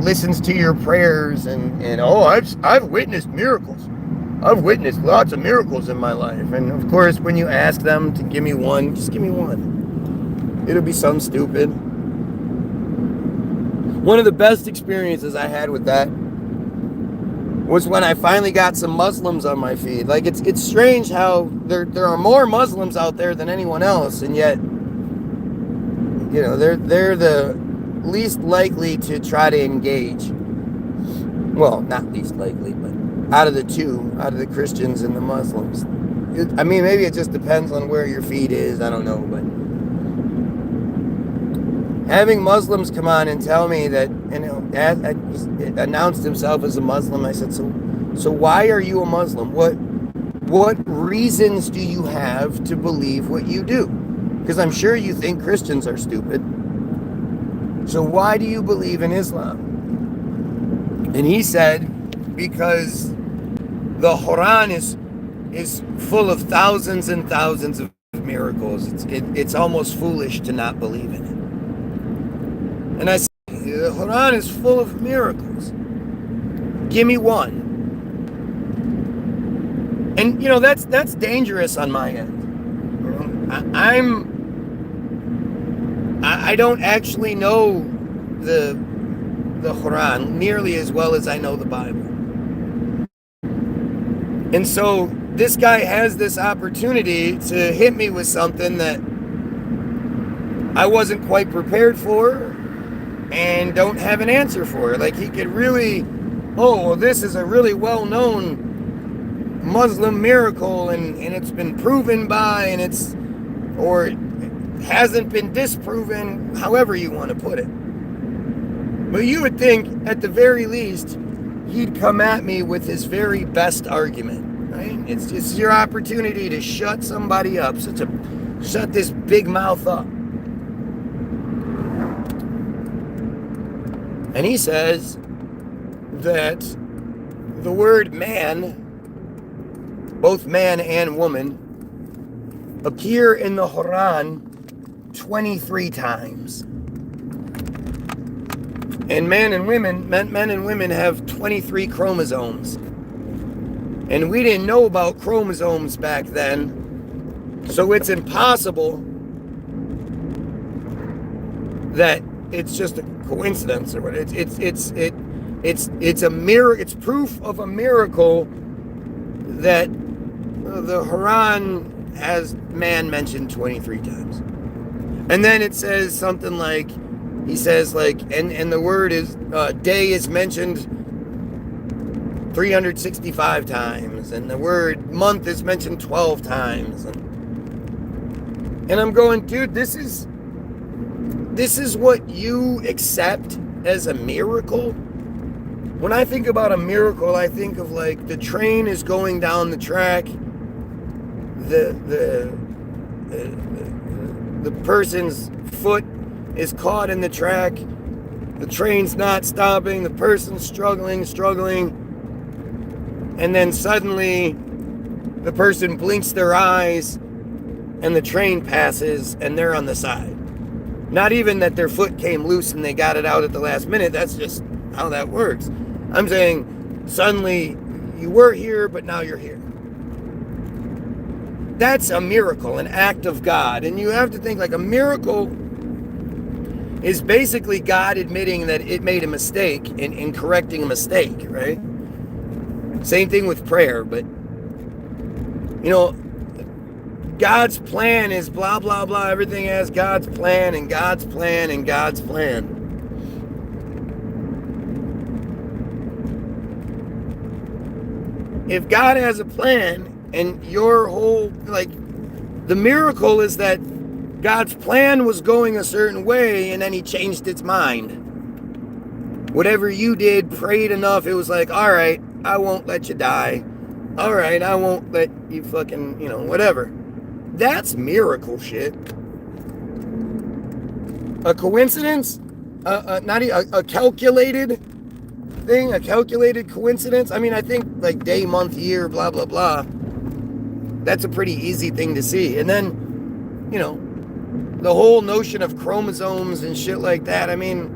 listens to your prayers and I've witnessed miracles. I've witnessed lots of miracles in my life. And of course, when you ask them to give me one, just give me one. It'll be something stupid. One of the best experiences I had with that was when I finally got some Muslims on my feed. Like, it's strange how there are more Muslims out there than anyone else, and yet, they're the least likely to try to engage. Well, not least likely, but out of the Christians and the Muslims. Maybe it just depends on where your feed is. I don't know, but having Muslims come on and tell me that, announced himself as a Muslim, I said, so why are you a Muslim? What reasons do you have to believe what you do? Because I'm sure you think Christians are stupid. So why do you believe in Islam? And he said, because the Quran is full of thousands and thousands of miracles. It's almost foolish to not believe in it. And I said, the Quran is full of miracles. Give me one. And that's dangerous on my end. I don't actually know the Quran nearly as well as I know the Bible. And so this guy has this opportunity to hit me with something that I wasn't quite prepared for and don't have an answer for. Like, he could really, this is a really well-known Muslim miracle and it's been proven by, or it hasn't been disproven, however you want to put it. But you would think, at the very least, he'd come at me with his very best argument, right? It's your opportunity to shut somebody up, shut this big mouth up. And he says that the word man, both man and woman, appear in the Quran 23 times. And men and women have 23 chromosomes. And we didn't know about chromosomes back then. So it's impossible that it's just a coincidence or what. It's a miracle. It's proof of a miracle that the Quran has man mentioned 23 times. And then it says something like, he says and the word is, day is mentioned 365 times, and the word month is mentioned 12 times. And I'm going, dude, this is what you accept as a miracle? When I think about a miracle, I think of like the train is going down the track, the person's foot is caught in the track, the train's not stopping, the person's struggling, and then suddenly the person blinks their eyes and the train passes and they're on the side. Not even that their foot came loose and they got it out at the last minute. That's just how that works. I'm saying suddenly you were here, but now you're here. That's a miracle, an act of God. And you have to think, like, a miracle is basically God admitting that it made a mistake in correcting a mistake, right? Same thing with prayer, but God's plan is blah, blah, blah. Everything has God's plan and God's plan and God's plan. If God has a plan And your whole, like, the miracle is that God's plan was going a certain way, and then he changed its mind. Whatever you did, prayed enough, it was like, all right, I won't let you die. All right, I won't let you fucking, whatever. That's miracle shit. A coincidence? Not a calculated thing? A calculated coincidence? I mean, I think like day, month, year, blah, blah, blah. That's a pretty easy thing to see. And then, the whole notion of chromosomes and shit like that, I mean,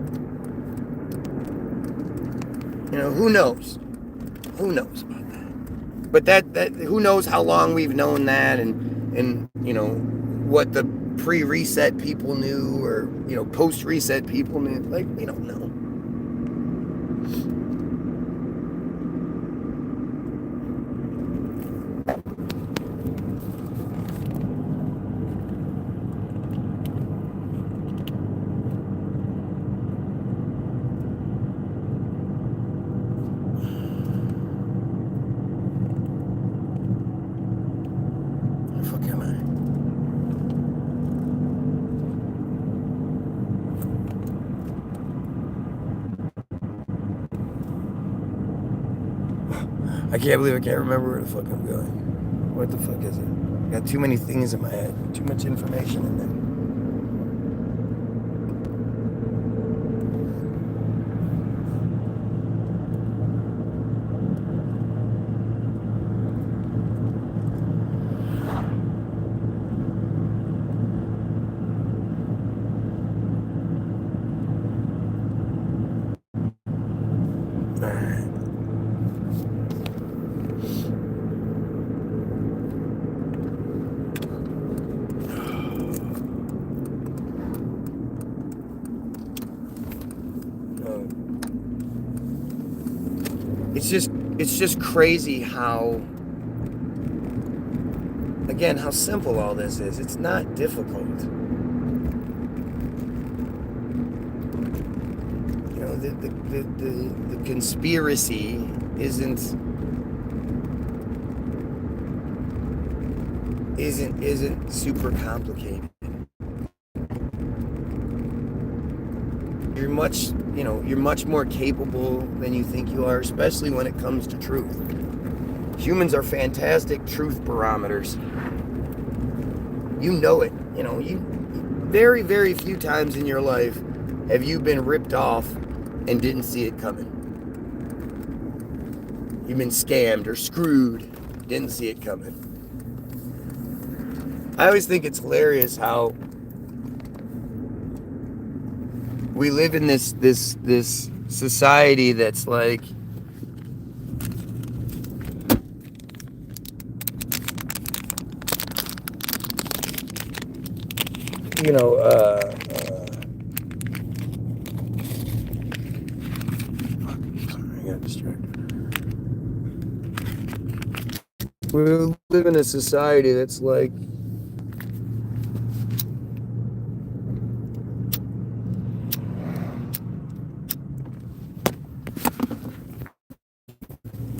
who knows? Who knows about that? But that who knows how long we've known that, and what the pre-reset people knew, or post-reset people knew. Like, we don't know. I can't believe I can't remember where the fuck I'm going. What the fuck is it? Got too many things in my head. Too much information in there. It's just crazy how simple all this is. It's not difficult. The conspiracy isn't super complicated. You're much more capable than you think you are, especially when it comes to truth. Humans are fantastic truth barometers. You know it. You very, very few times in your life have you been ripped off and didn't see it coming. You've been scammed or screwed, didn't see it coming. I always think it's hilarious how we live in this society that's like, I got distracted. We live in a society that's like,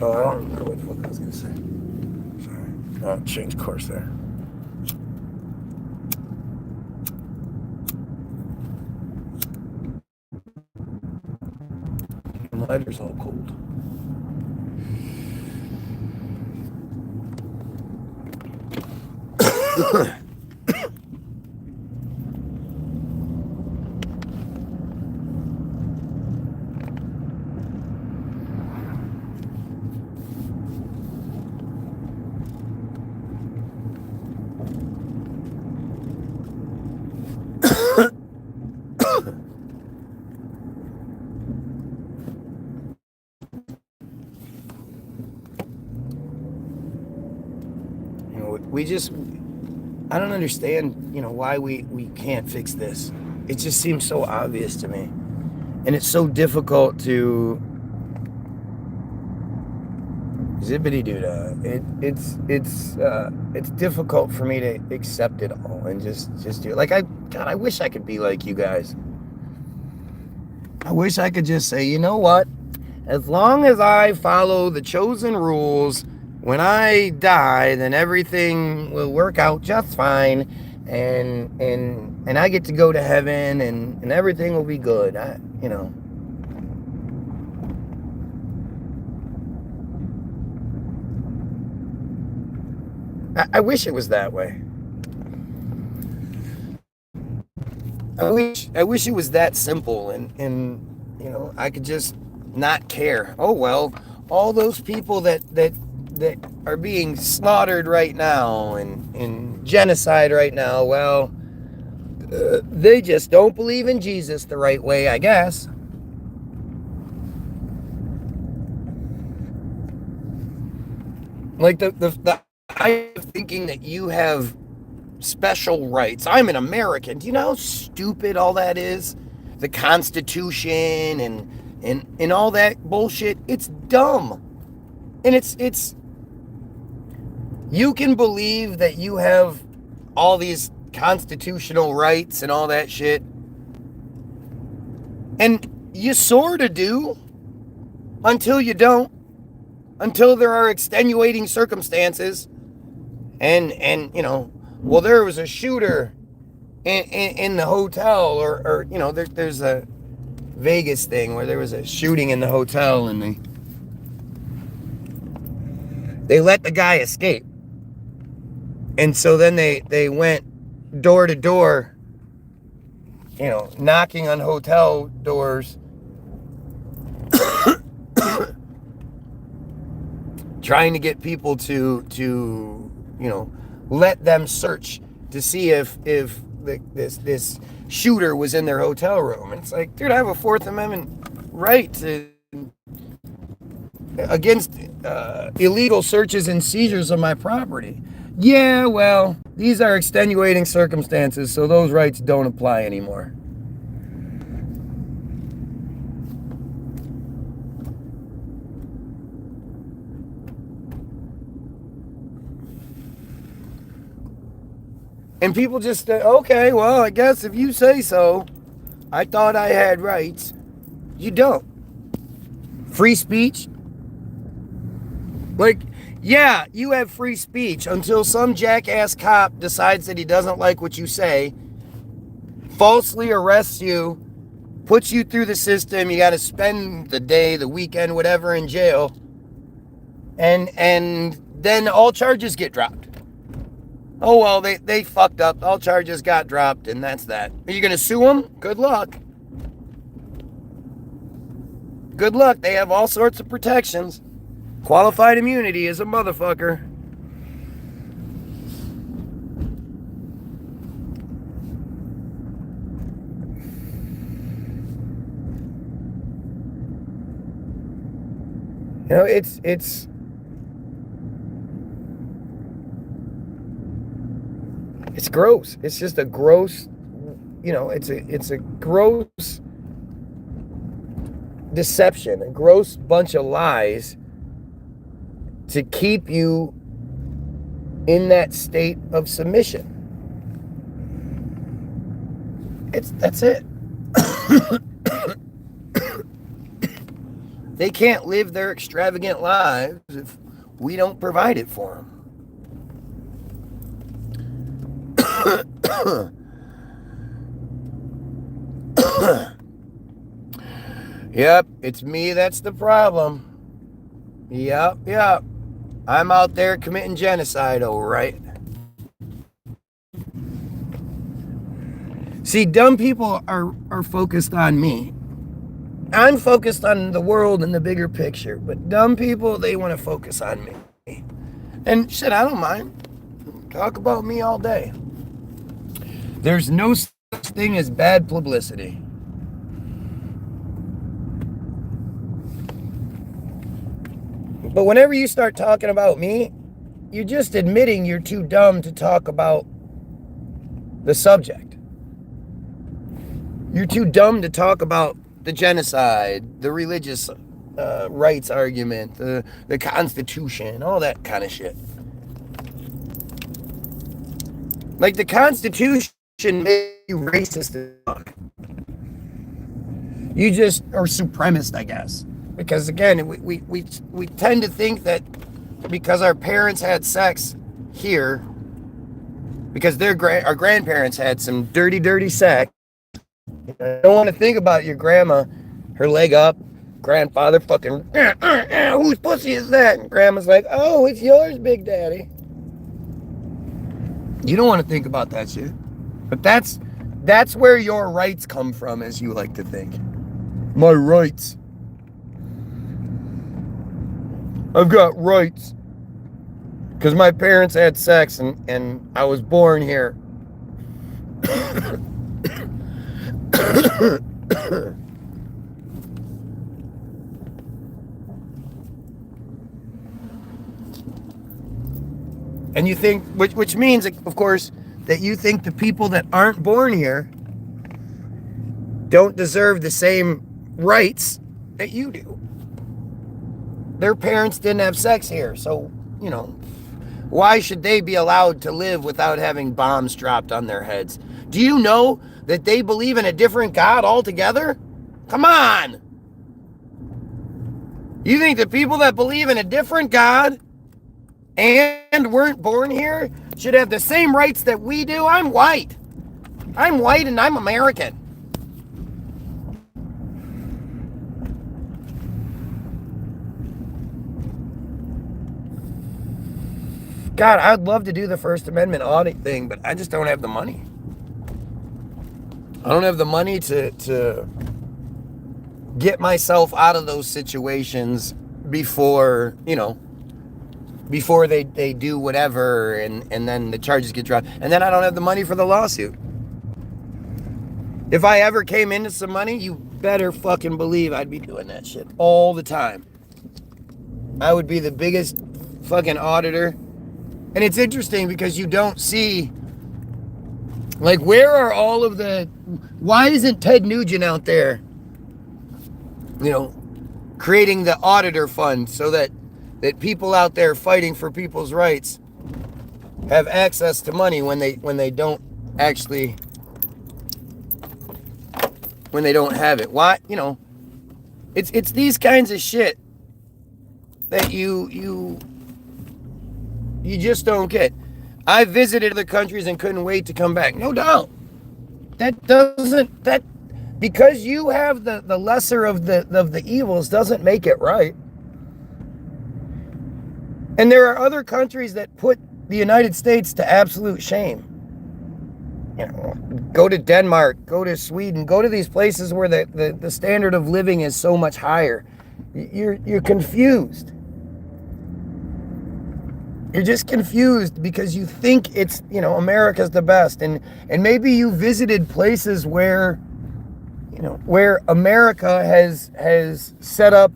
oh, I don't remember what the fuck I was going to say. Sorry. Change course there. The lighter's all cold. I don't understand, why we can't fix this. It just seems so obvious to me. And it's so difficult to zippity-doo-dah. It's difficult for me to accept it all and just do it. Like, I wish I could be like you guys. I wish I could just say, you know what? As long as I follow the chosen rules, when I die, then everything will work out just fine, and I get to go to heaven, and everything will be good. I wish it was that way. I wish it was that simple, and I could just not care. Oh well, all those people that are being slaughtered right now and in genocide right now, well, they just don't believe in Jesus the right way, I guess. Like the idea of thinking that you have special rights. I'm an American. Do you know how stupid all that is? The Constitution and all that bullshit. It's dumb. And it's you can believe that you have all these constitutional rights and all that shit. And you sort of do until you don't. Until there are extenuating circumstances. And well, there was a shooter in the hotel, or there's a Vegas thing where there was a shooting in the hotel, and they let the guy escape. And so then they went door to door, knocking on hotel doors, trying to get people to let them search to see if this shooter was in their hotel room. And it's like, dude, I have a Fourth Amendment right against illegal searches and seizures of my property. Yeah, well, these are extenuating circumstances, so those rights don't apply anymore. And people just say, okay, well, I guess if you say so. I thought I had rights. You don't. Free speech? Like, yeah, you have free speech until some jackass cop decides that he doesn't like what you say, falsely arrests you, puts you through the system. You got to spend the day, the weekend, whatever, in jail. And then all charges get dropped. Oh, well, they fucked up. All charges got dropped, and that's that. Are you going to sue them? Good luck. Good luck. They have all sorts of protections. Qualified immunity is a motherfucker. It's gross. It's just a gross, it's a gross deception, a gross bunch of lies to keep you in that state of submission. That's it. They can't live their extravagant lives if we don't provide it for them. Yep, it's me that's the problem. Yep. I'm out there committing genocide, all right. See, dumb people are focused on me. I'm focused on the world and the bigger picture, but dumb people, they want to focus on me. And shit, I don't mind. Talk about me all day. There's no such thing as bad publicity. But whenever you start talking about me, you're just admitting you're too dumb to talk about the subject. You're too dumb to talk about the genocide, the religious rights argument, the Constitution, all that kind of shit. Like, the Constitution made you racist as fuck. You just are supremacist, I guess. Because again, we tend to think that because our parents had sex here, because our grandparents had some dirty sex. You don't want to think about your grandma, her leg up, grandfather fucking, whose pussy is that? And grandma's like, oh, it's yours, Big Daddy. You don't want to think about that shit. But that's where your rights come from, as you like to think. My rights. I've got rights. Because my parents had sex and I was born here. And you think, which means, of course, that you think the people that aren't born here don't deserve the same rights that you do. Their parents didn't have sex here, so, you know, why should they be allowed to live without having bombs dropped on their heads? Do you know that they believe in a different God altogether? Come on! You think the people that believe in a different God and weren't born here should have the same rights that we do? I'm white. I'm white and I'm American. God, I'd love to do the First Amendment audit thing, but I just don't have the money. I don't have the money to get myself out of those situations before, you know, before they do whatever and then the charges get dropped. And then I don't have the money for the lawsuit. If I ever came into some money, you better fucking believe I'd be doing that shit all the time. I would be the biggest fucking auditor. And it's interesting because you don't see, like, where are all of the, why isn't Ted Nugent out there, you know, creating the auditor fund so that people out there fighting for people's rights have access to money when they don't actually, when they don't have it? Why, you know, it's these kinds of shit that you just don't get. I visited other countries and couldn't wait to come back. No doubt. That because you have the lesser of the evils doesn't make it right. And there are other countries that put the United States to absolute shame. You know, go to Denmark, go to Sweden, go to these places where the standard of living is so much higher. You're confused. You're just confused because you think it's, you know, America's the best. And maybe you visited places where, you know, where America has set up,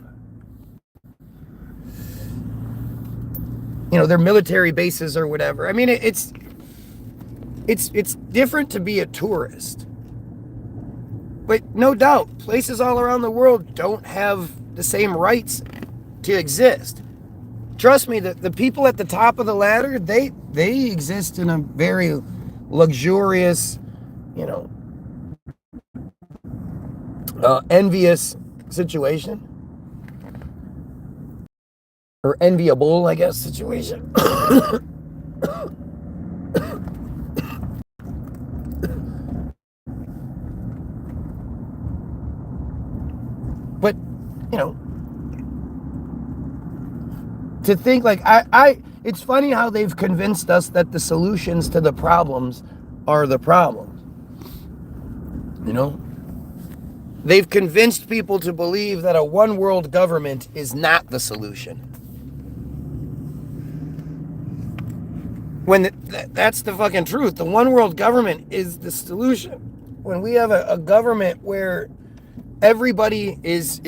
you know, their military bases or whatever. I mean, it's different to be a tourist. But no doubt, places all around the world don't have the same rights to exist. Trust me, the people at the top of the ladder, they exist in a very luxurious, you know, envious situation. Or enviable, I guess, situation. But, you know, to think like, it's funny how they've convinced us that the solutions to the problems are the problems. You know? They've convinced people to believe that a one world government is not the solution. When that's the fucking truth. The one world government is the solution. When we have a government where everybody is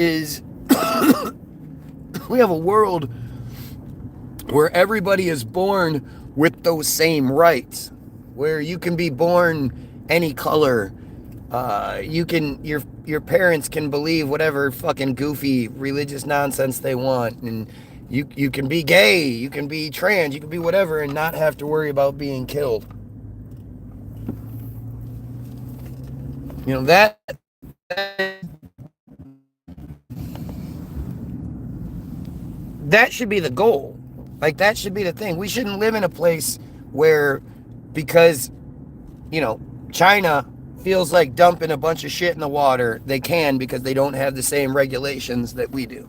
we have a world where everybody is born with those same rights, where you can be born any color, your parents can believe whatever fucking goofy religious nonsense they want, and you can be gay, you can be trans, you can be whatever, and not have to worry about being killed. You know, that should be the goal. Like, that should be the thing. We shouldn't live in a place where, because, China feels like dumping a bunch of shit in the water, they can, because they don't have the same regulations that we do.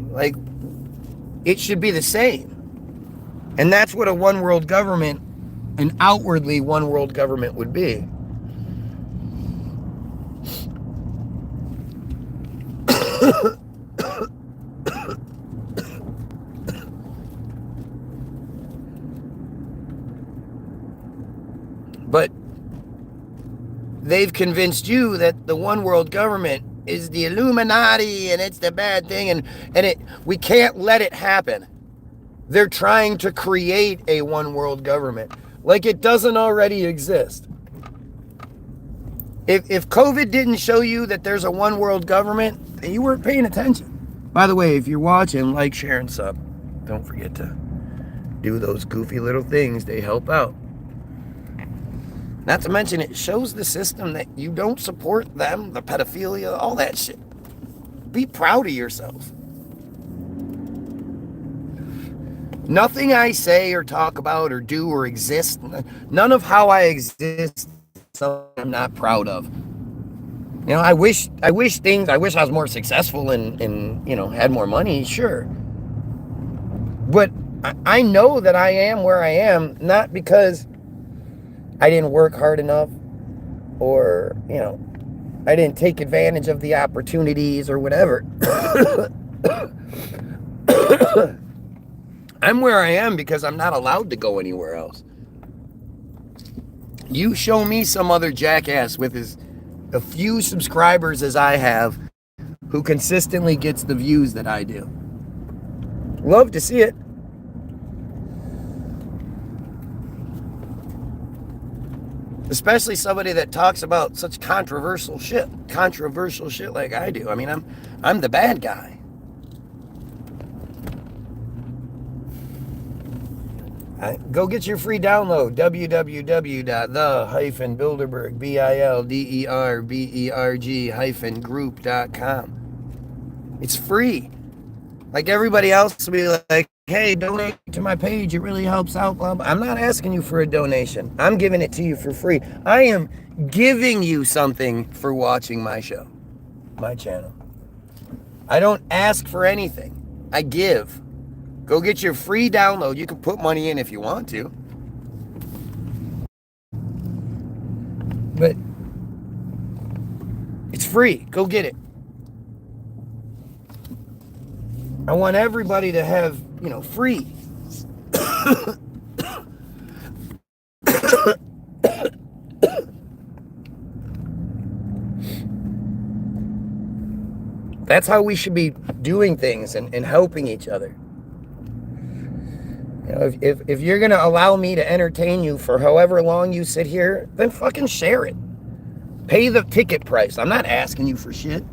Like, it should be the same. And that's what a one world government, an outwardly one world government, would be. But they've convinced you that the one world government is the Illuminati and it's the bad thing, and we can't let it happen. They're trying to create a one world government like it doesn't already exist. If COVID didn't show you that there's a one world government, then you weren't paying attention. By the way, if you're watching, like, share, and sub. Don't forget to do those goofy little things. They help out. Not to mention, it shows the system that you don't support them, the pedophilia, all that shit. Be proud of yourself. Nothing I say or talk about or do or exist, none of how I exist, something I'm not proud of. I wish I was more successful and had more money, sure. But I know that I am where I am, not because I didn't work hard enough, or, I didn't take advantage of the opportunities or whatever. I'm where I am because I'm not allowed to go anywhere else. You show me some other jackass with as a few subscribers as I have, who consistently gets the views that I do. Love to see it. Especially somebody that talks about such controversial shit like I do. I mean, I'm the bad guy. Go get your free download, www.the-bilderberg-group.com. It's free. Like everybody else will be like, hey, donate to my page, it really helps out, blah, blah. I'm not asking you for a donation. I'm giving it to you for free. I am giving you something for watching my show, my channel. I don't ask for anything. I give. Go get your free download. You can put money in if you want to. But it's free. Go get it. I want everybody to have, free. That's how we should be doing things and helping each other. If you're going to allow me to entertain you for however long you sit here, then fucking share it. Pay the ticket price. I'm not asking you for shit.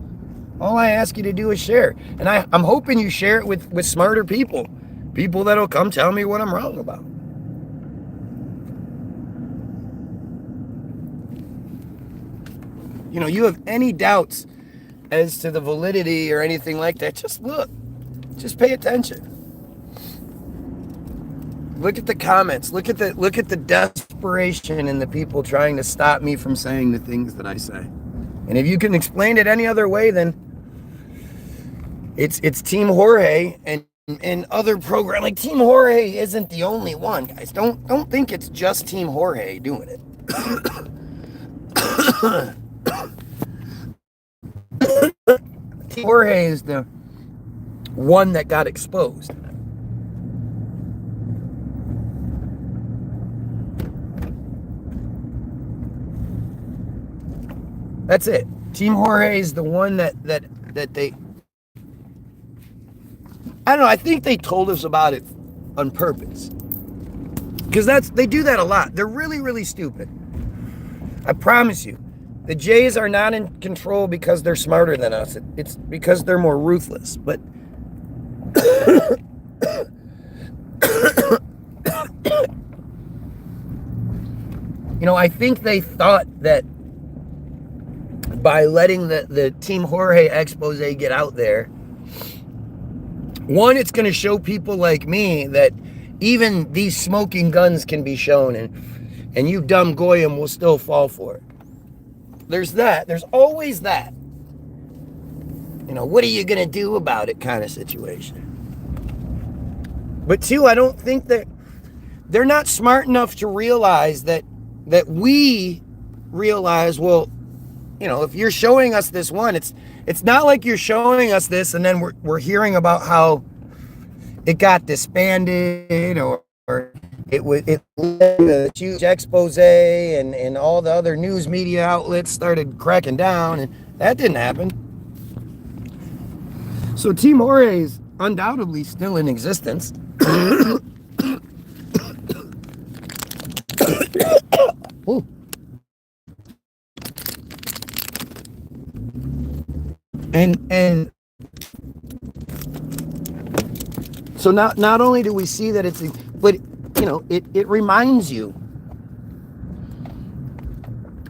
All I ask you to do is share. And I'm hoping you share it with smarter people. People that'll come tell me what I'm wrong about. You have any doubts as to the validity or anything like that, just look. Just pay attention. Look at the comments. Look at the desperation in the people trying to stop me from saying the things that I say. And if you can explain it any other way, then it's Team Jorge and other program. Like, Team Jorge isn't the only one, guys. Don't think it's just Team Jorge doing it. Team Jorge is the one that got exposed. That's it. Team Jorge is the one that they... I don't know, I think they told us about it on purpose. Because they do that a lot. They're really, really stupid. I promise you. The Jays are not in control because they're smarter than us. It's because they're more ruthless. But... I think they thought that by letting the Team Jorge expose get out there, One, it's going to show people like me that even these smoking guns can be shown, and you dumb goyim will still fall for it. There's that. There's always that. What are you going to do about it kind of situation. But two, I don't think that they're not smart enough to realize that we realize, well, if you're showing us this one, it's not like you're showing us this and then we're hearing about how it got disbanded or it led to a huge expose and all the other news media outlets started cracking down, and that didn't happen. So Team Jorge is undoubtedly still in existence. Ooh. And so not only do we see that it's, but it reminds you.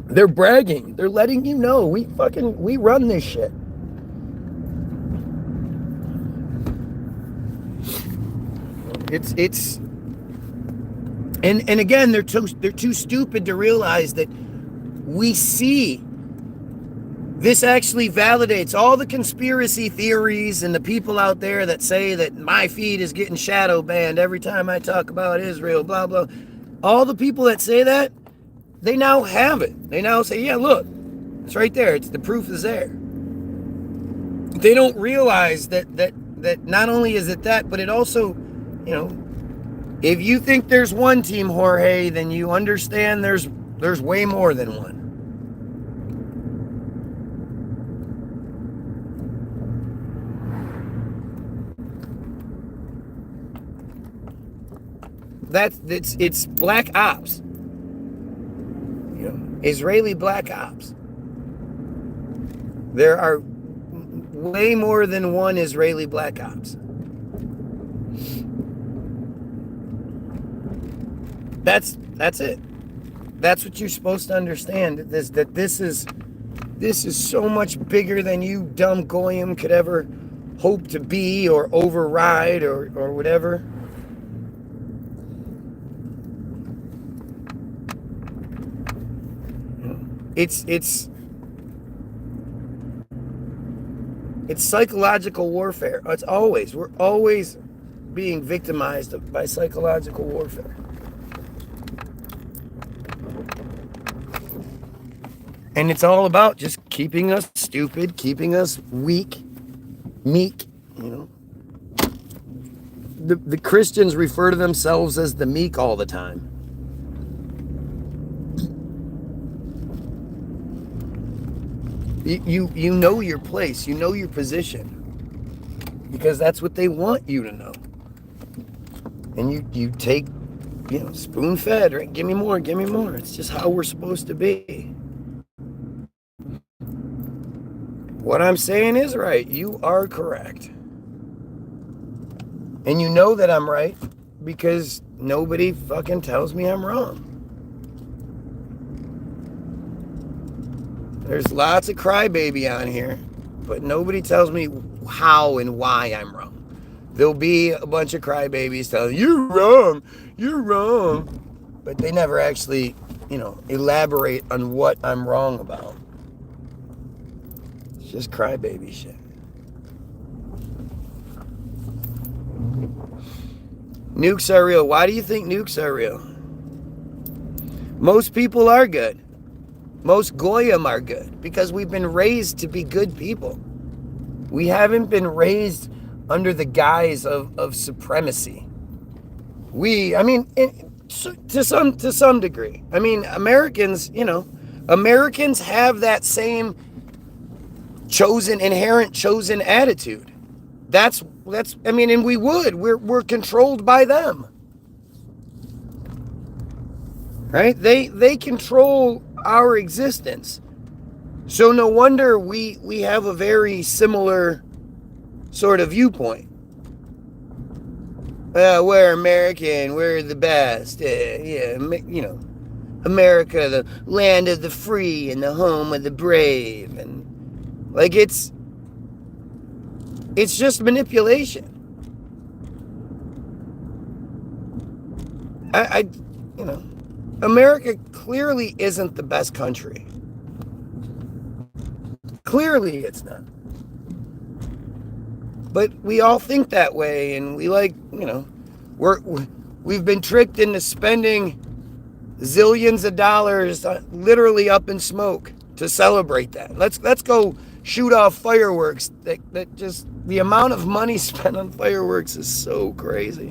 They're bragging. They're letting you know we run this shit. It's and again, they're too stupid to realize that we see this actually validates all the conspiracy theories and the people out there that say that my feed is getting shadow banned every time I talk about Israel, blah, blah. All the people that say that, they now have it. They now say, yeah, look, it's right there. The proof is there. They don't realize that not only is it that, but it also, if you think there's one Team Jorge, then you understand there's way more than one. It's black ops. Israeli black ops. There are way more than one Israeli black ops. That's it. That's what you're supposed to understand. That this is so much bigger than you dumb goyim could ever hope to be or override or whatever. It's psychological warfare. We're always being victimized by psychological warfare. And it's all about just keeping us stupid, keeping us weak, meek, The Christians refer to themselves as the meek all the time. You know your place, you know your position, because that's what they want you to know. And you take, spoon fed, right? Give me more. It's just how we're supposed to be. What I'm saying is right. You are correct. And you know that I'm right because nobody fucking tells me I'm wrong. There's lots of crybaby on here, but nobody tells me how and why I'm wrong. There'll be a bunch of crybabies telling you, you're wrong. But they never actually, elaborate on what I'm wrong about. It's just crybaby shit. Nukes are real. Why do you think nukes are real? Most people are good. Most goyim are good because we've been raised to be good people. We haven't been raised under the guise of supremacy. To some degree. Americans, Americans have that same inherent chosen attitude. And we're controlled by them. Right? They control our existence. So no wonder we have a very similar sort of viewpoint. We're American, we're the best. America, the land of the free and the home of the brave. And it's just manipulation. I you know, America clearly isn't the best country. Clearly it's not. But we all think that way, and we we've been tricked into spending zillions of dollars literally up in smoke to celebrate that. Let's go shoot off fireworks. That just, the amount of money spent on fireworks is so crazy.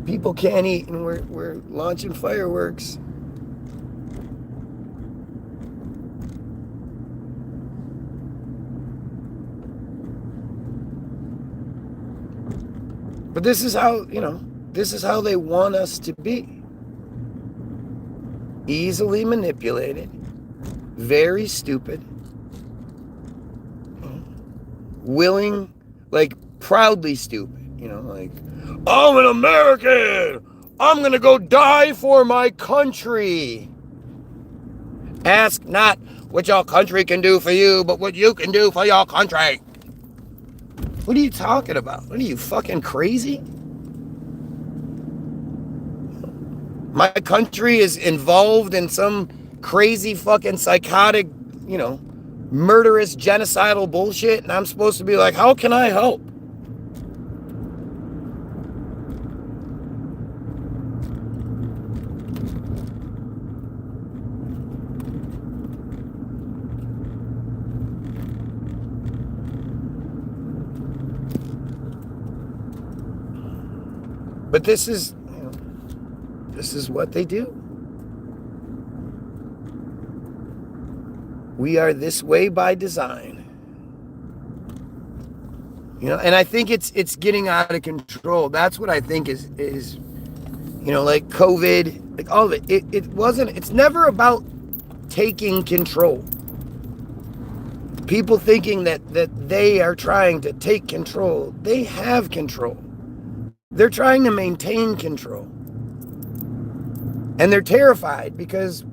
People can't eat, and we're launching fireworks. But this is how, this is how they want us to be. Easily manipulated, very stupid, willing, like proudly stupid, like, I'm an American! I'm gonna go die for my country! Ask not what your country can do for you, but what you can do for your country. What are you talking about? What are you, fucking crazy? My country is involved in some crazy fucking psychotic, murderous genocidal bullshit, and I'm supposed to be like, how can I help? But this is what they do. We are this way by design. And I think it's getting out of control. That's what I think is like COVID, like all of it. It's never about taking control. People thinking that they are trying to take control. They have control. They're trying to maintain control. And they're terrified because,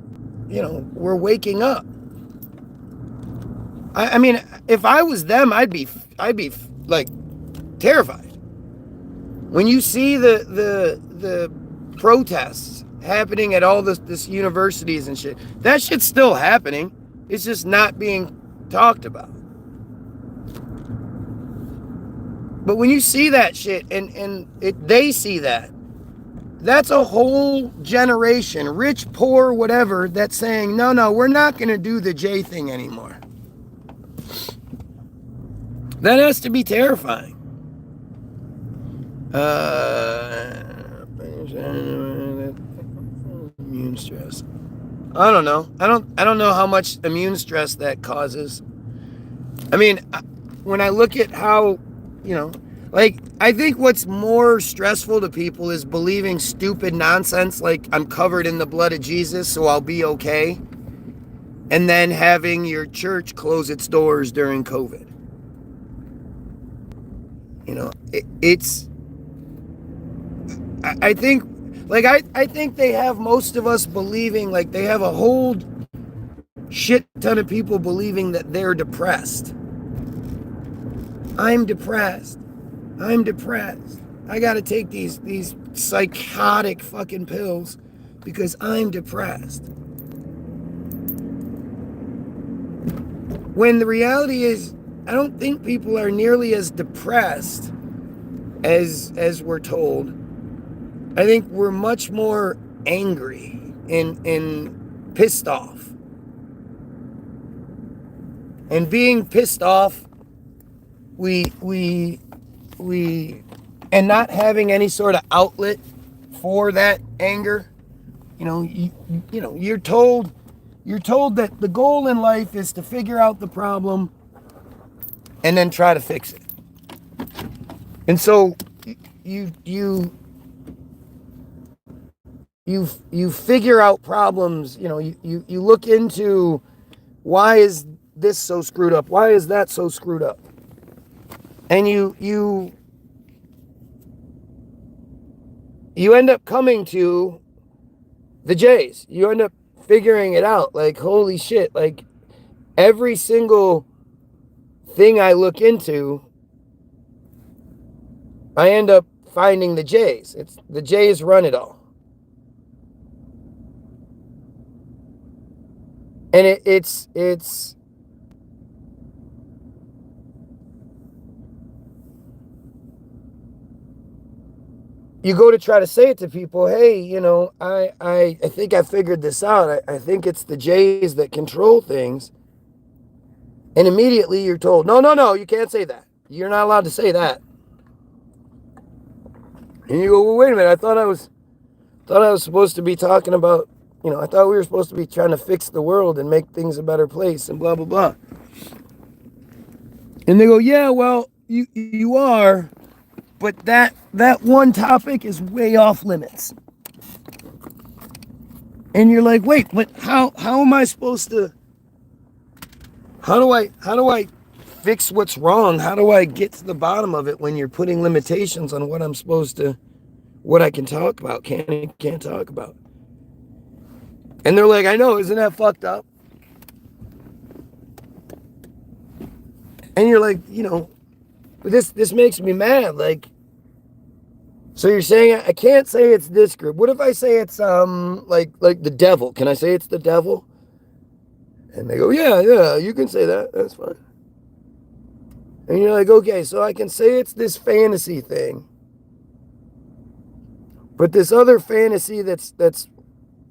we're waking up. I mean, if I was them, I'd be like terrified. When you see the protests happening at all this universities and shit, that shit's still happening. It's just not being talked about. But when you see that shit and they see that, that's a whole generation, rich, poor, whatever, that's saying, no, we're not going to do the J thing anymore. That has to be terrifying. Immune stress. I don't know. I don't know how much immune stress that causes. I mean, when I look at how, I think what's more stressful to people is believing stupid nonsense like I'm covered in the blood of Jesus, so I'll be okay. And then having your church close its doors during COVID. I think, I think they have most of us believing, like they have a whole shit ton of people believing that they're depressed. I'm depressed. I gotta take these psychotic fucking pills because I'm depressed. When the reality is, I don't think people are nearly as depressed as we're told. I think we're much more angry and pissed off. And being pissed off, we and not having any sort of outlet for that anger, you're told that the goal in life is to figure out the problem and then try to fix it. And so you figure out problems, you look into, why is this so screwed up? Why is that so screwed up? And you end up coming to the J's. You end up figuring it out. Like, holy shit, like every single thing I look into, I end up finding the J's. It's the J's run it all. And it's you go to try to say it to people, hey, you know, I think I figured this out. I think it's the J's that control things. And immediately you're told, no, you can't say that. You're not allowed to say that. And you go, well, wait a minute, I thought I was supposed to be talking about, you know, I thought we were supposed to be trying to fix the world and make things a better place and blah, blah, blah. And they go, yeah, well, you are, but that one topic is way off limits. And you're like, wait, but how am I supposed to, how do I fix what's wrong? How do I get to the bottom of it when you're putting limitations on what I'm supposed to, what I can talk about, can't talk about? And they're like, I know, isn't that fucked up? And you're like, you know, this makes me mad. Like, so you're saying I can't say it's this group. What if I say it's like the devil? Can I say it's the devil? And they go, yeah, you can say that. That's fine. And you're like, okay, so I can say it's this fantasy thing. But this other fantasy that's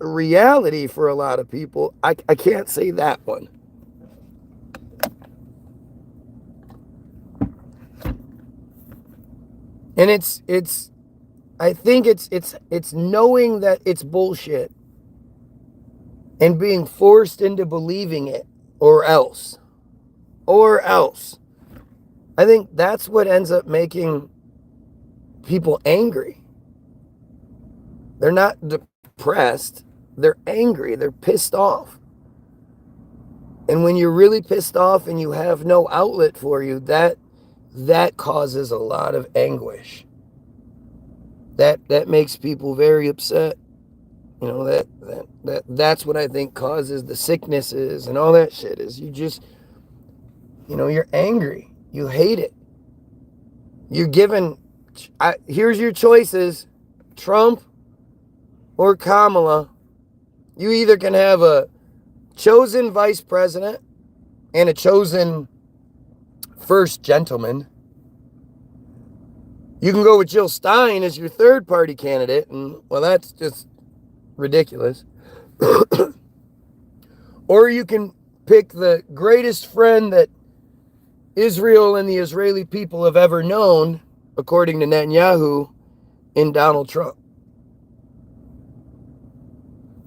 a reality for a lot of people, I can't say that one. And I think it's knowing that it's bullshit and being forced into believing it, or else. I think that's what ends up making people angry. They're not depressed, they're angry, they're pissed off. And when you're really pissed off and you have no outlet for you, that causes a lot of anguish. That makes people very upset. You know, that's what I think causes the sicknesses and all that shit, is you just, you know, you're angry. You hate it. You're given, here's your choices, Trump or Kamala. You either can have a chosen vice president and a chosen first gentleman. You can go with Jill Stein as your third party candidate, and, well, that's just ridiculous. Or you can pick the greatest friend that Israel and the Israeli people have ever known, according to Netanyahu, in Donald Trump.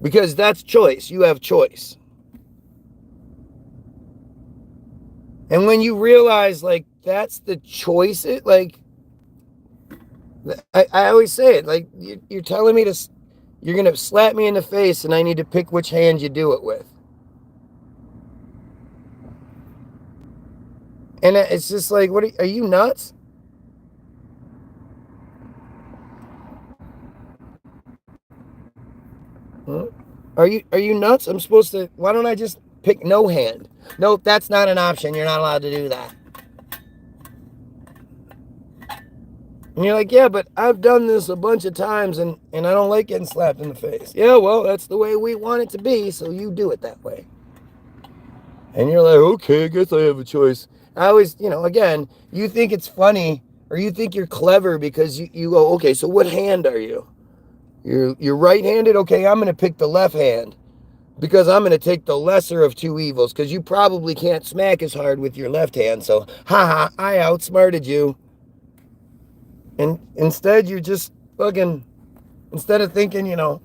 Because that's choice. You have choice. And when you realize, like, that's the choice, it, like, I always say it, like, you're telling me you're going to slap me in the face and I need to pick which hand you do it with. And it's just like, what are you nuts? Are you nuts? I'm supposed to, why don't I just pick no hand? Nope, that's not an option. You're not allowed to do that. And you're like, yeah, but I've done this a bunch of times and I don't like getting slapped in the face. Yeah, well, that's the way we want it to be, so you do it that way. And you're like, okay, I guess I have a choice. I always, you know, again, you think it's funny or you think you're clever because you go, okay, so what hand are you? You're right-handed? Okay, I'm going to pick the left hand because I'm going to take the lesser of two evils because you probably can't smack as hard with your left hand. So, haha, I outsmarted you. And instead, you're just fucking, instead of thinking, you know,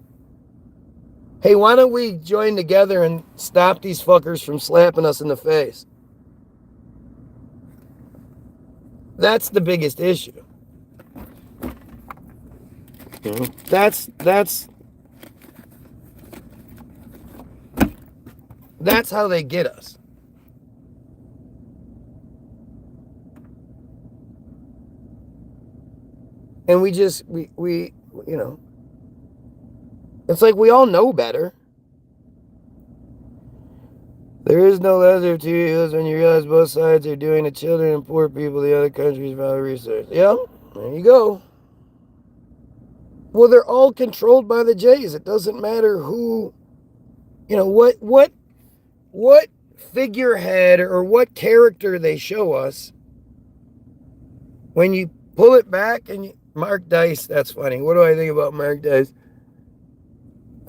hey, why don't we join together and stop these fuckers from slapping us in the face? That's the biggest issue. You know, that's how they get us. And we you know, it's like we all know better. There is no lesser two evils when you realize both sides are doing to children and poor people the other countries' value research. Yeah, there you go. Well, they're all controlled by the Jays. It doesn't matter who, what figurehead or what character they show us. When you pull it back and Mark Dice, that's funny. What do I think about Mark Dice?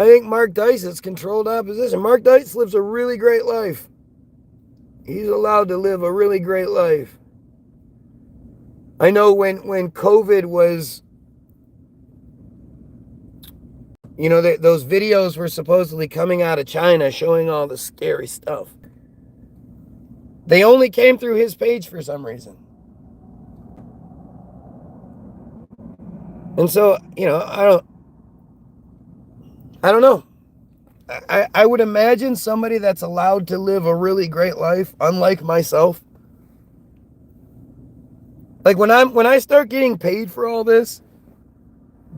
I think Mark Dice is controlled opposition. Mark Dice lives a really great life. He's allowed to live a really great life. I know when COVID was, those videos were supposedly coming out of China showing all the scary stuff. They only came through his page for some reason. And so, I don't know. I would imagine somebody that's allowed to live a really great life, unlike myself. Like when I start getting paid for all this,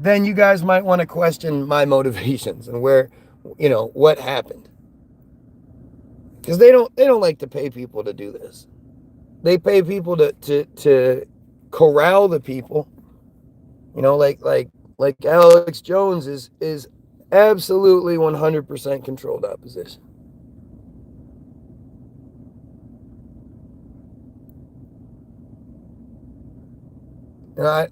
then you guys might want to question my motivations and where, what happened. Because they don't like to pay people to do this. They pay people to corral the people. Like Alex Jones is absolutely 100% controlled opposition. And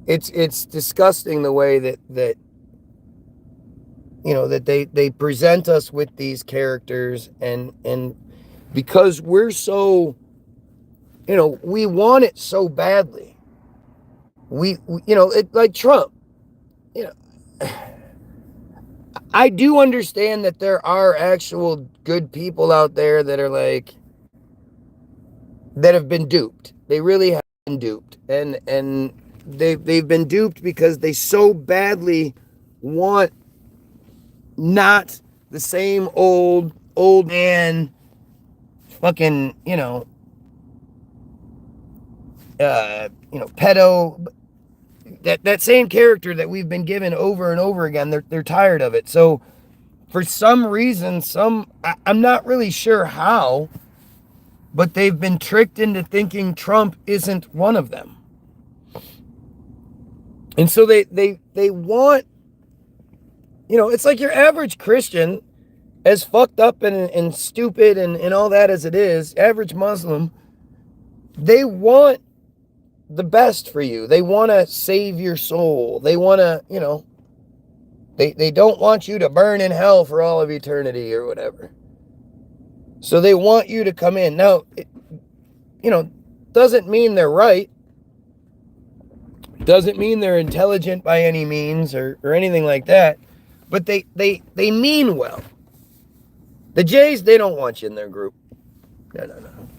it's disgusting the way that they present us with these characters, and because we're so, we want it so badly. We like Trump. I do understand that there are actual good people out there that are that have been duped. They really have been duped, and they've been duped because they so badly want not the same old man fucking pedo, that same character that we've been given over and over again. They're tired of it. So for some reason, I'm not really sure how, but they've been tricked into thinking Trump isn't one of them. And so they want, it's like your average Christian, as fucked up and stupid and all that as it is, average Muslim, they want the best for you. They want to save your soul. They want to, they don't want you to burn in hell for all of eternity or whatever. So they want you to come in. Now, doesn't mean they're right. Doesn't mean they're intelligent by any means or anything like that. But they mean well. The Jays, they don't want you in their group. No.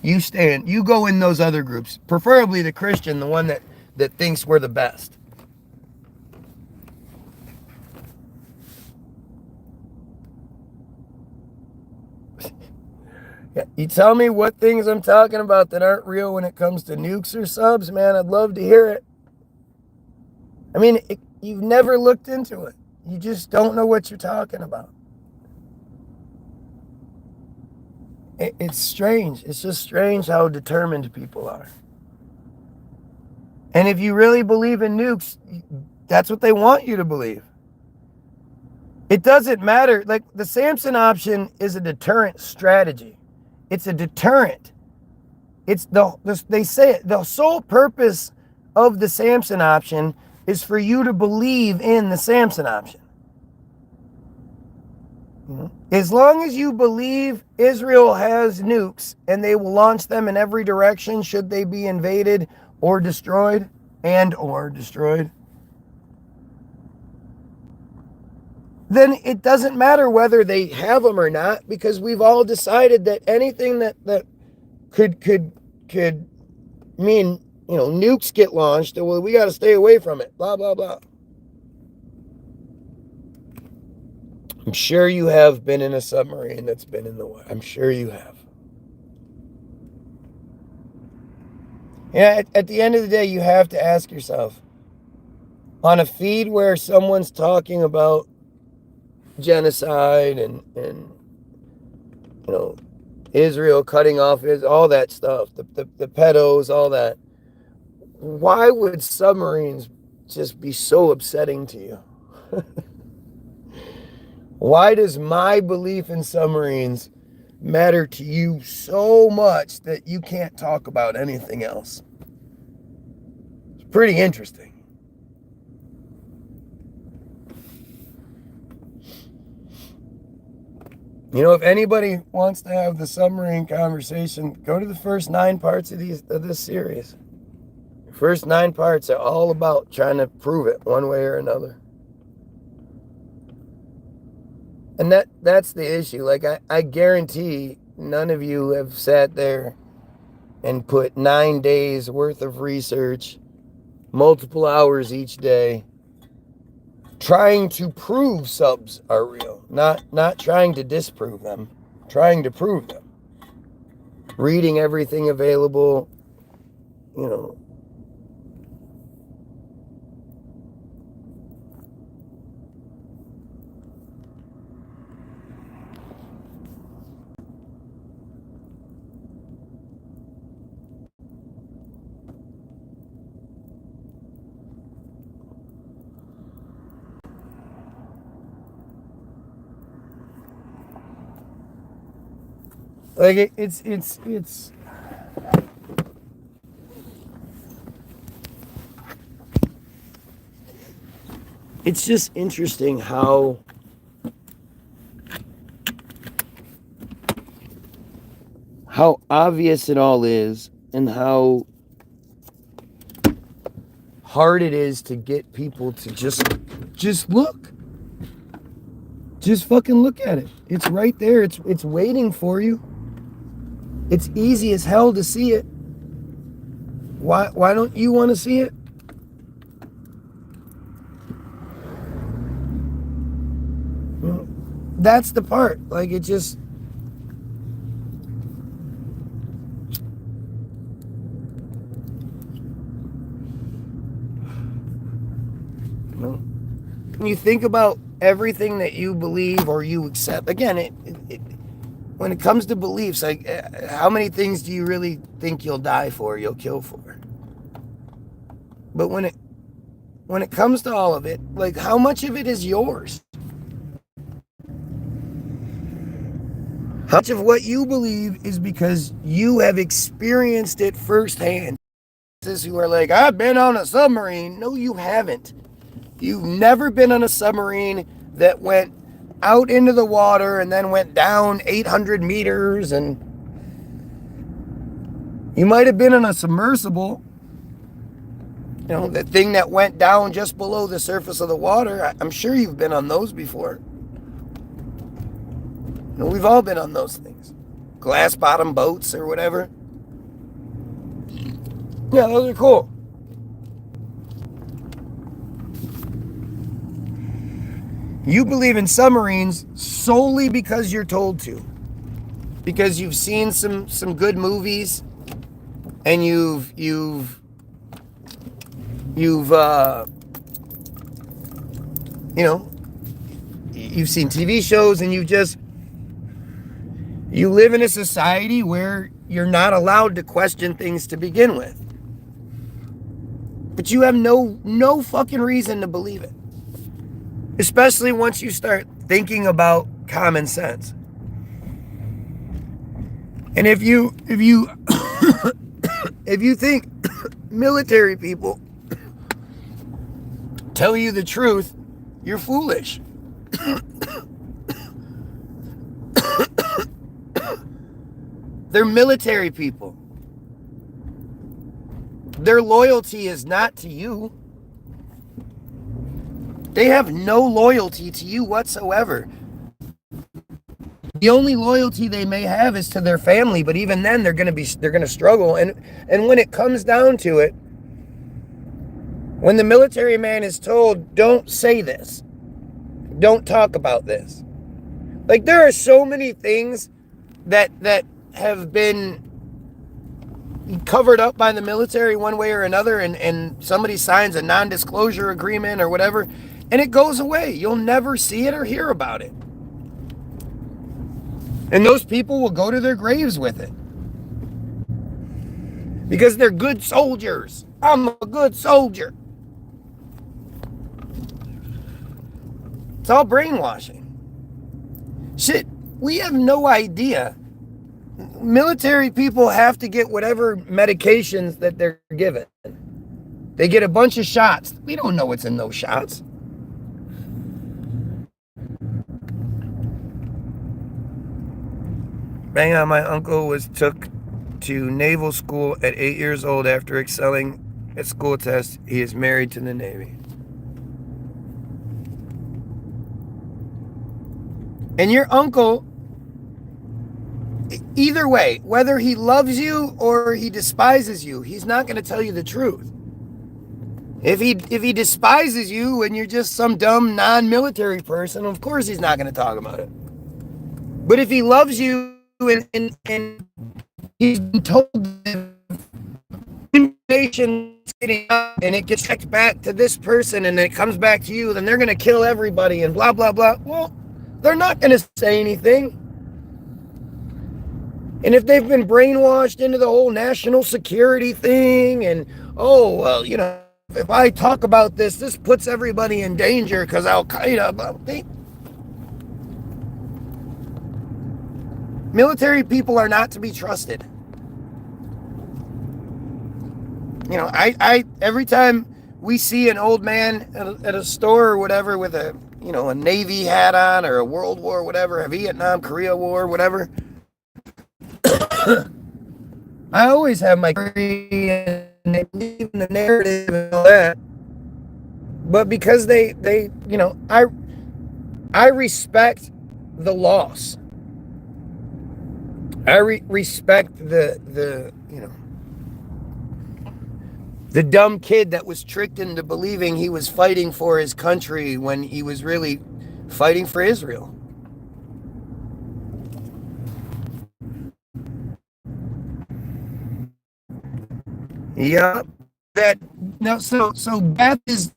You go in those other groups. Preferably the Christian, the one that thinks we're the best. Yeah, you tell me what things I'm talking about that aren't real when it comes to nukes or subs, man. I'd love to hear it. I mean, you've never looked into it. You just don't know what you're talking about. It's strange. It's just strange how determined people are. And if you really believe in nukes, that's what they want you to believe. It doesn't matter. Like, the Samson option is a deterrent strategy. It's a deterrent. They say it, the sole purpose of the Samson option is for you to believe in the Samson option. As long as you believe Israel has nukes and they will launch them in every direction should they be invaded or destroyed, then it doesn't matter whether they have them or not, because we've all decided that anything that could mean, nukes get launched, well, we got to stay away from it, blah, blah, blah. I'm sure you have been in a submarine that's been in the water. I'm sure you have. Yeah, at the end of the day, you have to ask yourself, on a feed where someone's talking about genocide and Israel cutting off all that stuff, the pedos, all that. Why would submarines just be so upsetting to you? Why does my belief in submarines matter to you so much that you can't talk about anything else? It's pretty interesting. You know, if anybody wants to have the submarine conversation, go to the first 9 parts of this series. The first 9 parts are all about trying to prove it one way or another. And that's the issue. Like, I guarantee none of you have sat there and put 9 days worth of research, multiple hours each day, trying to prove subs are real. Not trying to disprove them, trying to prove them. Reading everything available, you know. Like it's just interesting how obvious it all is, and how hard it is to get people to just look. Just fucking look at it. It's right there. It's waiting for you. It's easy as hell to see it. Why don't you want to see it? That's the part. Like, it just... When you think about everything that you believe or you accept, again, when it comes to beliefs, like, how many things do you really think you'll die for, you'll kill for? But when it comes to all of it, like, how much of it is yours? How much of what you believe is because you have experienced it firsthand? Who are like, I've been on a submarine. No, you haven't. You've never been on a submarine that went out into the water and then went down 800 meters. And you might have been on a submersible, you know, the thing that went down just below the surface of the water. I'm sure you've been on those before. You know, we've all been on those things. Glass bottom boats or whatever. Yeah, those are cool. You believe in submarines solely because you're told to. Because you've seen some good movies, and you've you know, you've seen TV shows, and you live in a society where you're not allowed to question things to begin with. But you have no fucking reason to believe it. Especially once you start thinking about common sense. And if you if you think military people tell you the truth, you're foolish. They're military people. Their loyalty is not to you. They have no loyalty to you whatsoever. The only loyalty they may have is to their family, but even then they're going to struggle. And when it comes down to it, when the military man is told, don't say this, don't talk about this. Like, there are so many things that have been covered up by the military one way or another, and somebody signs a non-disclosure agreement or whatever, and it goes away. You'll never see it or hear about it. And those people will go to their graves with it. Because they're good soldiers. I'm a good soldier. It's all brainwashing. Shit, we have no idea. Military people have to get whatever medications that they're given. They get a bunch of shots. We don't know what's in those shots. Bang on, my uncle was took to naval school at 8 years old after excelling at school tests. He is married to the Navy. And your uncle, either way, whether he loves you or he despises you, he's not going to tell you the truth. If he despises you and you're just some dumb non-military person, of course he's not going to talk about it. But if he loves you and he's been told information getting out and it gets checked back to this person and then it comes back to you, then they're going to kill everybody and blah, blah, blah. Well, they're not going to say anything. And if they've been brainwashed into the whole national security thing and, oh, well, you know, if I talk about this, this puts everybody in danger because Al-Qaeda. Military people are not to be trusted. You know, I every time we see an old man at a store or whatever with a, you know, a Navy hat on or a World War, whatever, a Vietnam, Korea War, whatever, I always have my and they believe in the narrative and all that. But because they you know, I respect the loss. I respect the you know, the dumb kid that was tricked into believing he was fighting for his country when he was really fighting for Israel. Yeah, that no. So Beth is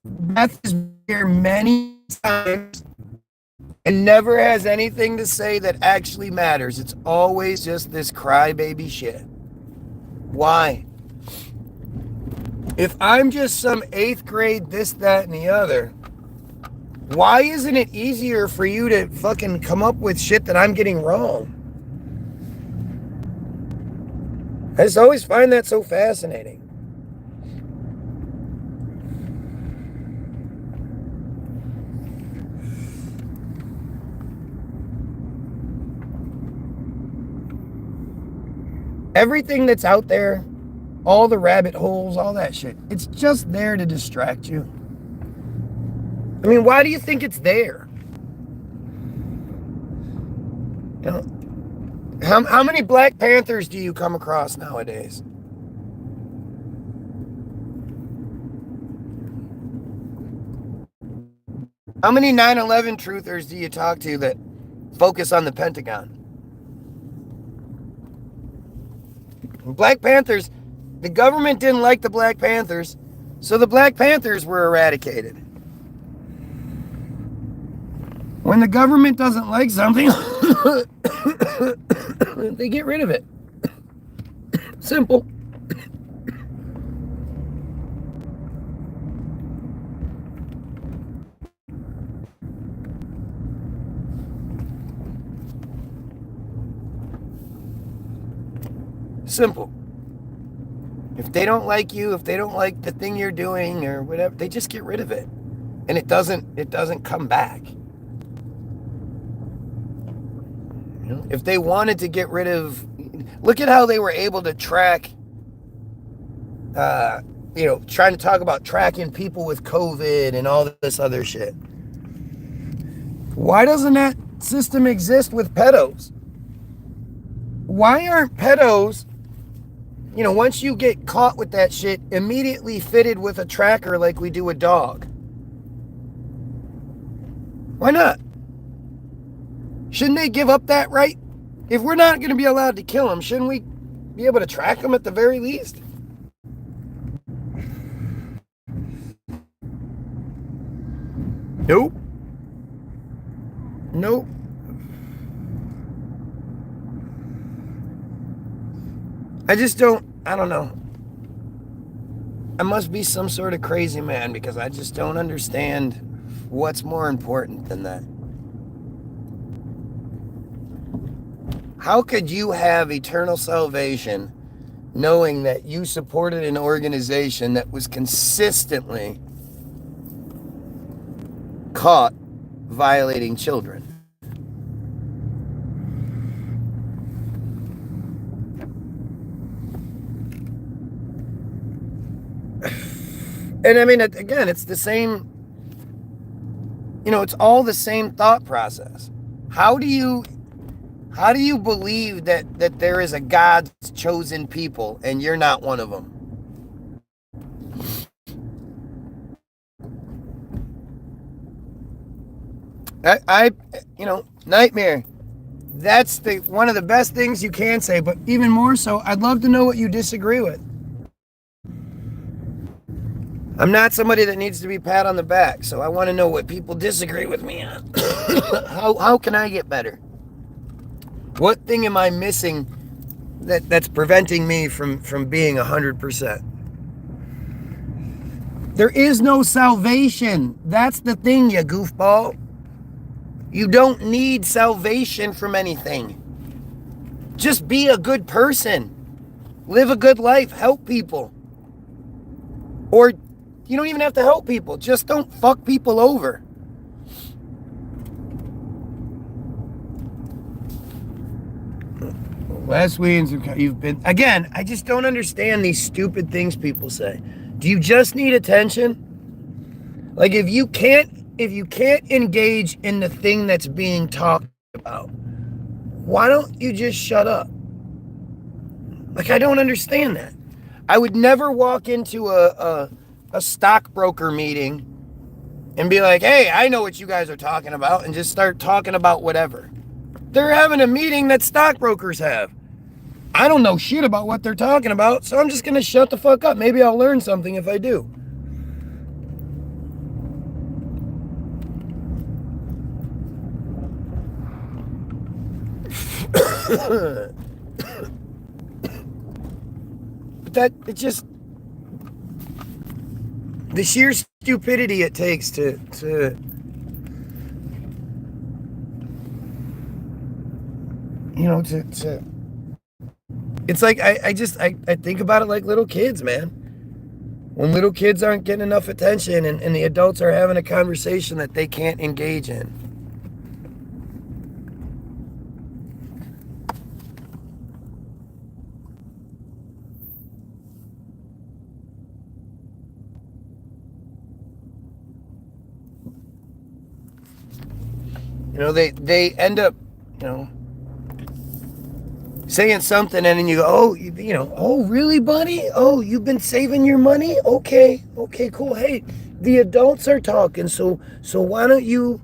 here many times and never has anything to say that actually matters. It's always just this crybaby shit. Why? If I'm just some 8th grade this, that, and the other, why isn't it easier for you to fucking come up with shit that I'm getting wrong? I just always find that so fascinating. Everything that's out there, all the rabbit holes, all that shit, it's just there to distract you. I mean, why do you think it's there? You know, how many Black Panthers do you come across nowadays? How many 9/11 truthers do you talk to that focus on the Pentagon? Black Panthers, the government didn't like the Black Panthers, so the Black Panthers were eradicated. When the government doesn't like something, they get rid of it. Simple. Simple. If they don't like you, if they don't like the thing you're doing or whatever, they just get rid of it. And it doesn't come back. You know, if they wanted to get rid of, look at how they were able to track, you know, trying to talk about tracking people with COVID and all this other shit. Why doesn't that system exist with pedos? Why aren't pedos, you know, once you get caught with that shit, immediately fitted with a tracker like we do a dog? Why not? Shouldn't they give up that right? If we're not going to be allowed to kill them, shouldn't we be able to track them at the very least? Nope. Nope. I just don't, I don't know. I must be some sort of crazy man because I just don't understand what's more important than that. How could you have eternal salvation knowing that you supported an organization that was consistently caught violating children? And I mean, again, it's the same, it's all the same thought process. How do you believe that there is a God's chosen people and you're not one of them? Nightmare. That's one of the best things you can say, but even more so, I'd love to know what you disagree with. I'm not somebody that needs to be pat on the back, so I want to know what people disagree with me on. How can I get better? What thing am I missing that's preventing me from being 100%? There is no salvation. That's the thing, you goofball. You don't need salvation from anything. Just be a good person. Live a good life. Help people. Or you don't even have to help people. Just don't fuck people over. Last week, you've been... Again, I just don't understand these stupid things people say. Do you just need attention? Like, if you can't engage in the thing that's being talked about, why don't you just shut up? Like, I don't understand that. I would never walk into a stockbroker meeting and be like, hey, I know what you guys are talking about, and just start talking about whatever. They're having a meeting that stockbrokers have. I don't know shit about what they're talking about, so I'm just going to shut the fuck up. Maybe I'll learn something if I do. But it just... The sheer stupidity it takes to it's like I think about it like little kids, man. When little kids aren't getting enough attention and the adults are having a conversation that they can't engage in. They end up, saying something, and then you go, oh, really, buddy? Oh, you've been saving your money? Okay, cool. Hey, the adults are talking, so why don't you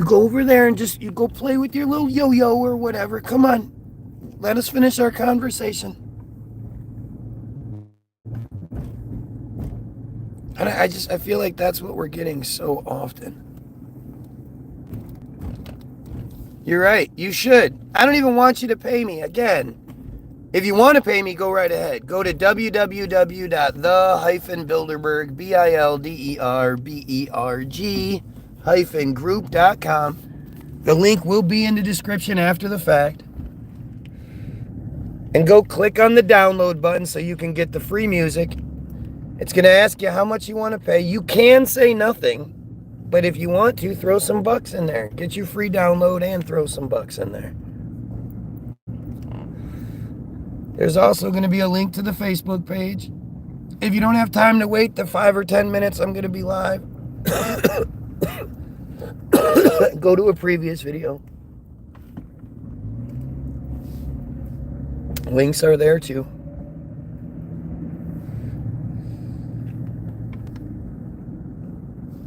go over there and you go play with your little yo-yo or whatever. Come on, let us finish our conversation. And I feel like that's what we're getting so often. You're right. You should. I don't even want you to pay me. Again, if you want to pay me, go right ahead. Go to www.the-bilderberg, bilderberg-group.com. The link will be in the description after the fact. And go click on the download button so you can get the free music. It's going to ask you how much you want to pay. You can say nothing. But if you want to, throw some bucks in there. Get your free download and throw some bucks in there. There's also going to be a link to the Facebook page. If you don't have time to wait the 5 or 10 minutes I'm going to be live, go to a previous video. Links are there too.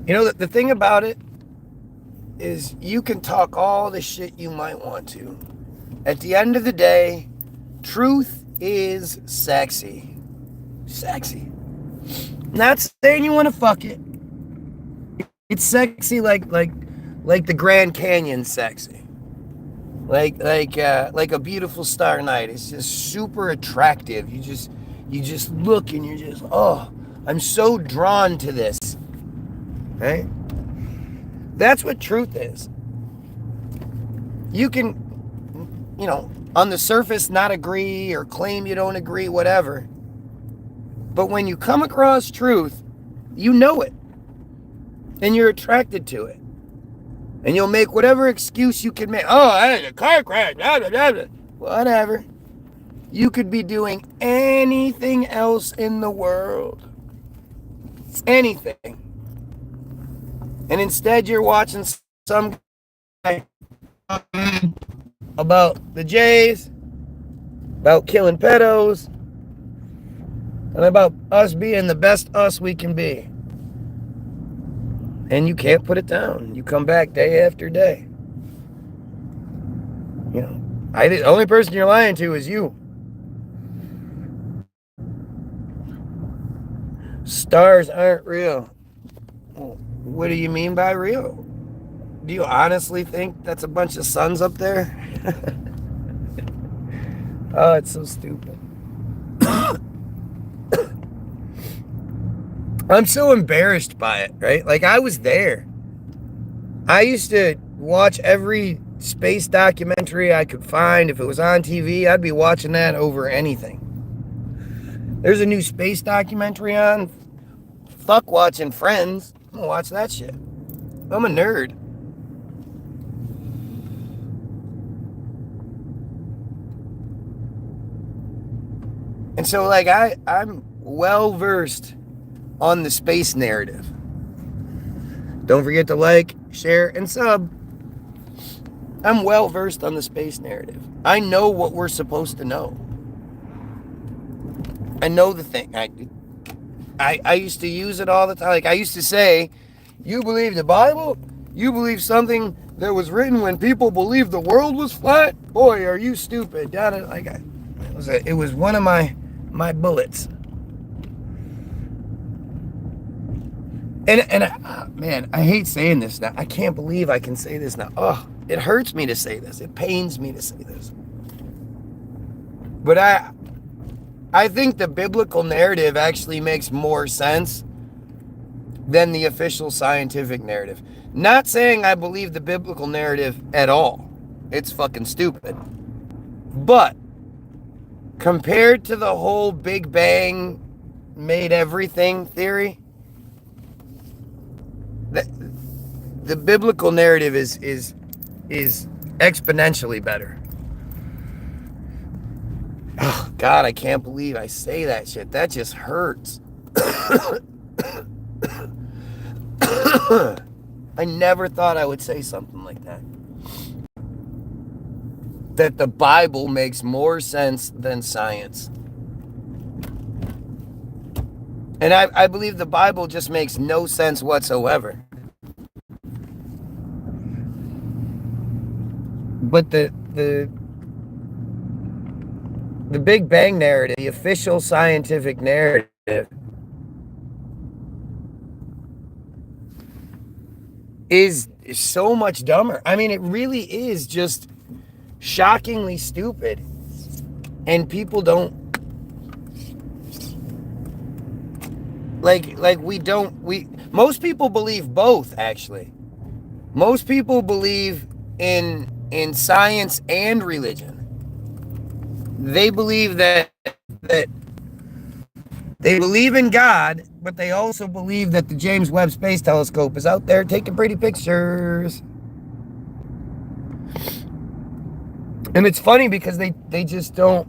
The thing about it is you can talk all the shit you might want to. At the end of the day, truth is sexy. Sexy. Not saying you want to fuck it. It's sexy like the Grand Canyon's sexy. like a beautiful star night. It's just super attractive. You just look and you're just, oh, I'm so drawn to this. Right? That's what truth is. You can, on the surface not agree or claim you don't agree, whatever. But when you come across truth, you know it. And you're attracted to it. And you'll make whatever excuse you can make. Oh, I had a car crash. Blah, blah, blah, blah. Whatever. You could be doing anything else in the world. Anything. And instead you're watching some guy about the Jays, about killing pedos, and about us being the best us we can be. And you can't put it down. You come back day after day. The only person you're lying to is you. Stars aren't real. What do you mean by real? Do you honestly think that's a bunch of suns up there? Oh, it's so stupid. I'm so embarrassed by it, right? Like, I was there. I used to watch every space documentary I could find. If it was on TV, I'd be watching that over anything. There's a new space documentary on. Fuck watching Friends. I'm gonna watch that shit. I'm a nerd. And so, like, I'm well versed on the space narrative. Don't forget to like, share, and sub. I'm well versed on the space narrative. I know what we're supposed to know. I know the thing. I used to use it all the time. Like, I used to say, you believe the Bible? You believe something that was written when people believed the world was flat? Boy, are you stupid. It was one of my bullets. And man, I hate saying this now. I can't believe I can say this now. Oh, it hurts me to say this. It pains me to say this. But I think the biblical narrative actually makes more sense than the official scientific narrative. Not saying I believe the biblical narrative at all. It's fucking stupid. But compared to the whole Big Bang made everything theory, the biblical narrative is exponentially better. Oh, God, I can't believe I say that shit. That just hurts. I never thought I would say something like that. That the Bible makes more sense than science. And I believe the Bible just makes no sense whatsoever. But the Big Bang narrative, the official scientific narrative, is so much dumber. I mean, it really is just shockingly stupid. And people don't most people believe both, actually. Most people believe in science and religion. They believe that they believe in God, but they also believe that the James Webb Space Telescope is out there taking pretty pictures. And it's funny because they just don't.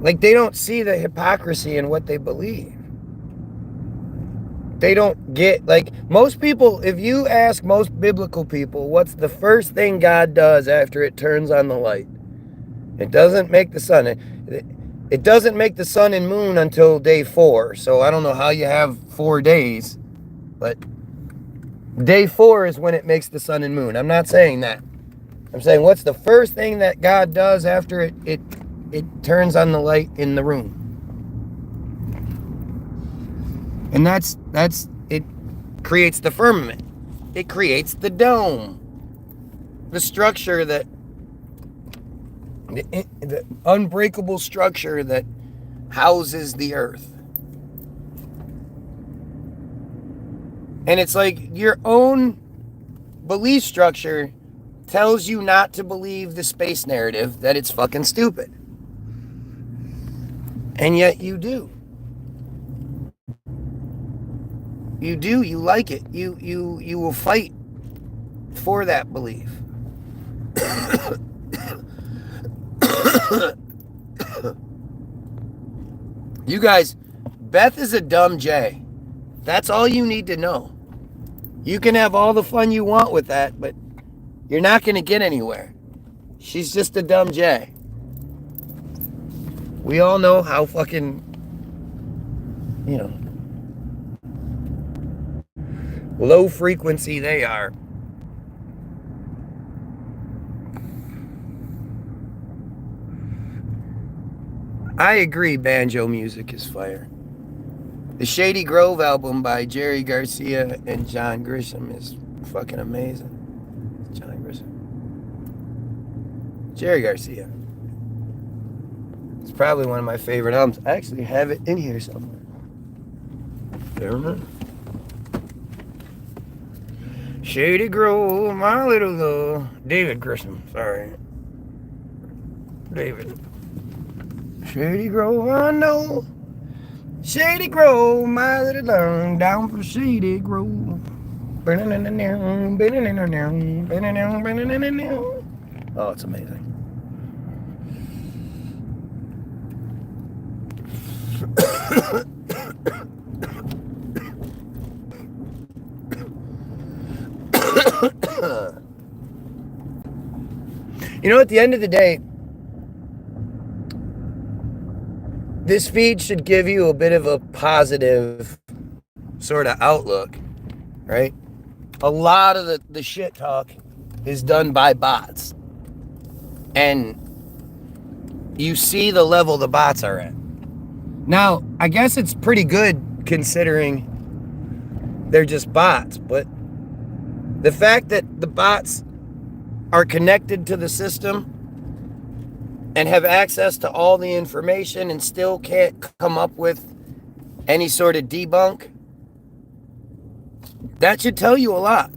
Like, they don't see the hypocrisy in what they believe. They don't get, like, most people, if you ask most biblical people, what's the first thing God does after it turns on the light? It doesn't make the sun. It doesn't make the sun and moon until day 4. So I don't know how you have 4 days, but day 4 is when it makes the sun and moon. I'm not saying that. I'm saying, what's the first thing that God does after it turns on the light in the room? And that's it. creates the firmament. It creates the dome. The structure that, the unbreakable structure that houses the earth. And it's like your own belief structure tells you not to believe the space narrative, that it's fucking stupid. And yet you do. You do, you like it. You will fight for that belief. You guys, Beth is a dumb J. That's all you need to know. You can have all the fun you want with that, but you're not going to get anywhere. She's just a dumb J. We all know how fucking, low frequency they are. I agree, banjo music is fire. The Shady Grove album by Jerry Garcia and John Grisham is fucking amazing. John Grisham. Jerry Garcia. It's probably one of my favorite albums. I actually have it in here somewhere. There. Shady Grove, my little love. David Grisham, sorry. David. Shady Grove, I know. Shady Grove, my little love. Down for Shady Grove. Oh, it's amazing. At the end of the day, this feed should give you a bit of a positive sort of outlook, right? A lot of the shit talk is done by bots. And you see the level the bots are at. Now, I guess it's pretty good considering they're just bots, but the fact that the bots are connected to the system and have access to all the information and still can't come up with any sort of debunk, that should tell you a lot.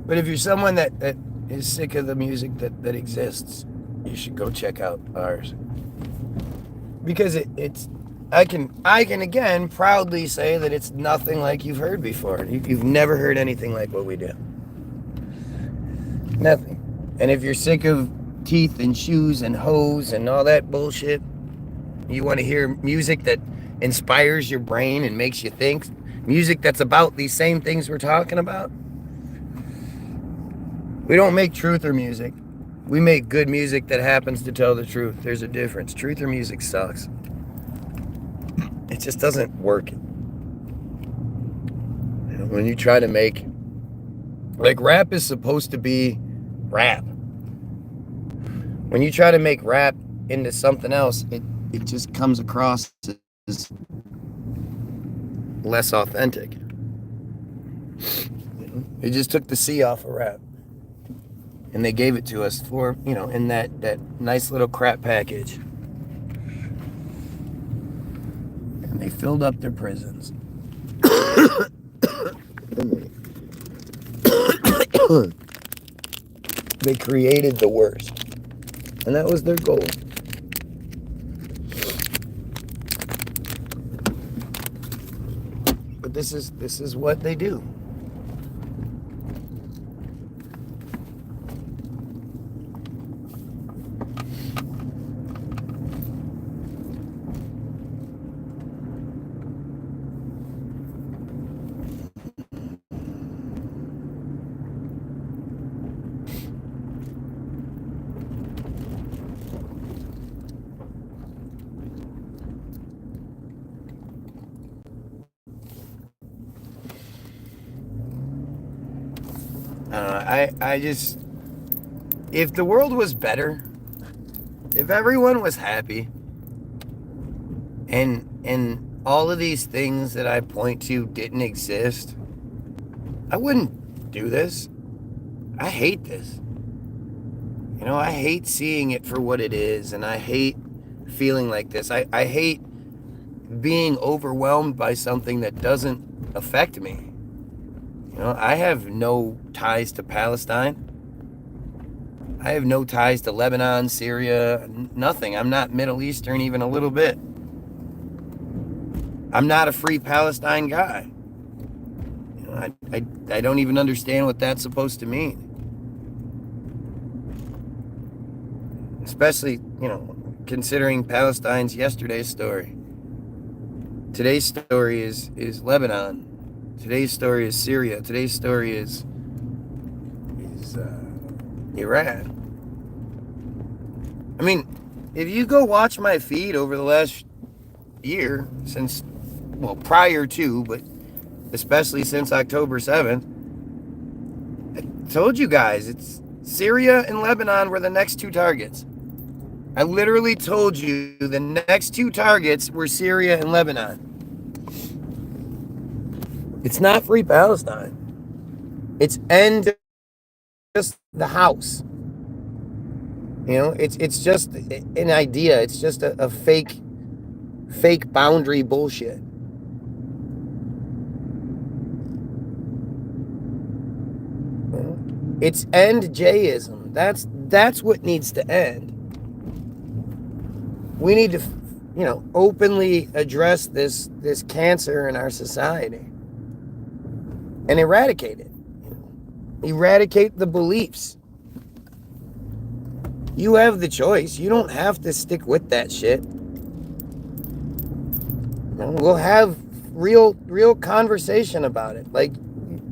But if you're someone that is sick of the music that exists, you should go check out ours. Because I can again proudly say that it's nothing like you've heard before. You've never heard anything like what we do. Nothing. And if you're sick of teeth and shoes and hoes and all that bullshit, you want to hear music that inspires your brain and makes you think, music that's about these same things we're talking about. We don't make truther music. We make good music that happens to tell the truth. There's a difference. Truther music sucks. It just doesn't work. When you try to make, like, rap is supposed to be rap. When you try to make rap into something else, it just comes across as less authentic. They just took the C off of rap. And they gave it to us for, in that nice little crap package. And they filled up their prisons. They created the worst. And that was their goal. But this is what they do. I just, if the world was better, if everyone was happy, and all of these things that I point to didn't exist, I wouldn't do this. I hate this. I hate seeing it for what it is, and I hate feeling like this. I hate being overwhelmed by something that doesn't affect me. I have no ties to Palestine. I have no ties to Lebanon, Syria, nothing. I'm not Middle Eastern even a little bit. I'm not a free Palestine guy. I don't even understand what that's supposed to mean. Especially, considering Palestine's yesterday's story. Today's story is Lebanon. Today's story is Syria. Today's story is Iran. I mean, if you go watch my feed over the last year, prior to, but especially since October 7th, I told you guys, it's Syria and Lebanon were the next two targets. I literally told you the next two targets were Syria and Lebanon. It's not free Palestine. It's end just the house. It's just an idea. It's just a fake boundary bullshit. It's end Jayism. That's what needs to end. We need to, openly address this cancer in our society and eradicate it. Eradicate the beliefs. You have the choice. You don't have to stick with that shit. We'll have real conversation about it. Like,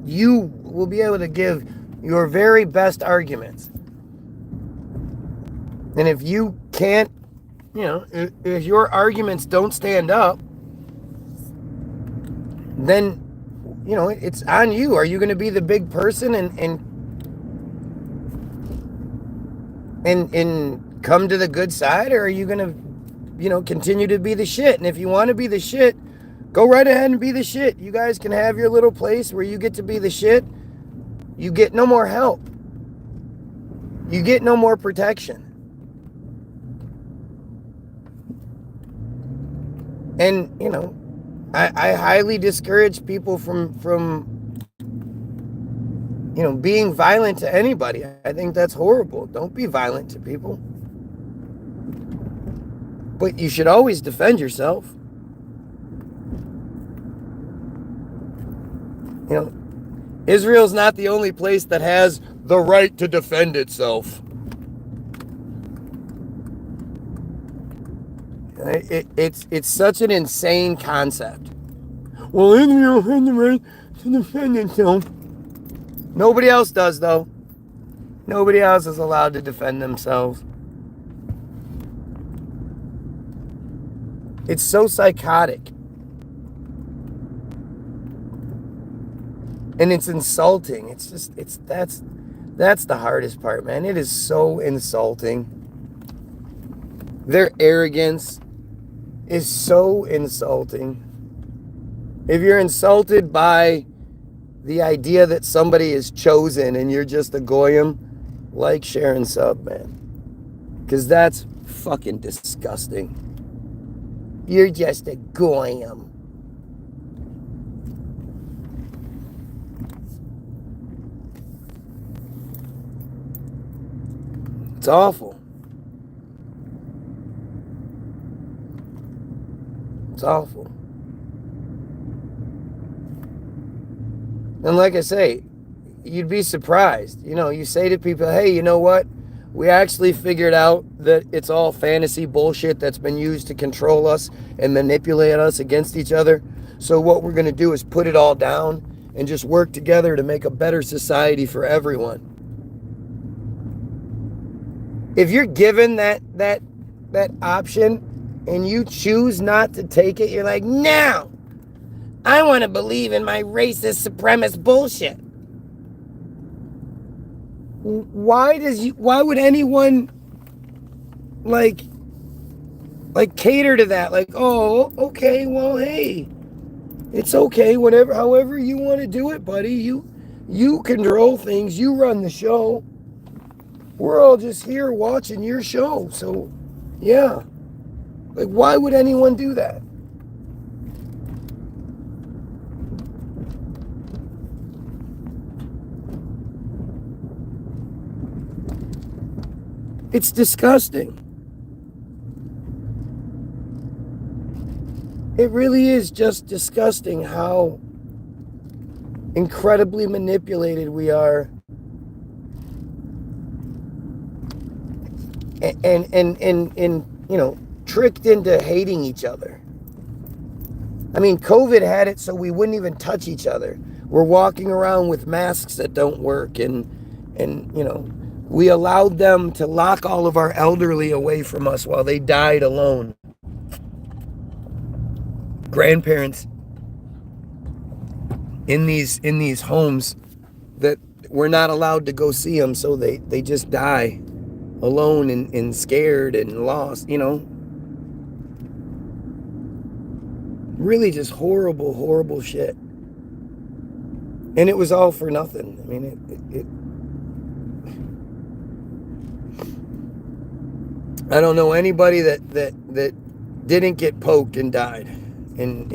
you will be able to give your very best arguments. And if you can't, if your arguments don't stand up, then, it's on you. Are you going to be the big person and come to the good side, or are you going to, continue to be the shit? And if you want to be the shit, go right ahead and be the shit. You guys can have your little place where you get to be the shit. You get no more help. You get no more protection. And, I highly discourage people from being violent to anybody. I think that's horrible. Don't be violent to people. But you should always defend yourself. Israel's not the only place that has the right to defend itself. It's such an insane concept. Well, Israel has the right to defend itself. Nobody else does, though. Nobody else is allowed to defend themselves. It's so psychotic. And it's insulting. That's the hardest part, man. It is so insulting. Their arrogance is so insulting. If you're insulted by the idea that somebody is chosen and you're just a goyim, like, share, and sub, man. Because that's fucking disgusting. You're just a goyim. It's awful. It's awful. And like I say, you'd be surprised. You say to people, hey, you know what? We actually figured out that it's all fantasy bullshit that's been used to control us and manipulate us against each other. So what we're going to do is put it all down and just work together to make a better society for everyone. If you're given that option and you choose not to take it, you're like, no, I want to believe in my racist supremacist bullshit. why would anyone like cater to that? Like, oh, okay, well, hey, it's okay, whatever, however you want to do it, buddy. You control things, you run the show. We're all just here watching your show. So, yeah. Like, why would anyone do that? It's disgusting. It really is just disgusting how incredibly manipulated we are. And tricked into hating each other. I mean, COVID had it so we wouldn't even touch each other. We're walking around with masks that don't work, and we allowed them to lock all of our elderly away from us while they died alone. Grandparents in these homes that we're not allowed to go see them, so they just die alone and scared and lost, really just horrible shit. And it was all for nothing. I mean, I don't know anybody that didn't get poked and died, and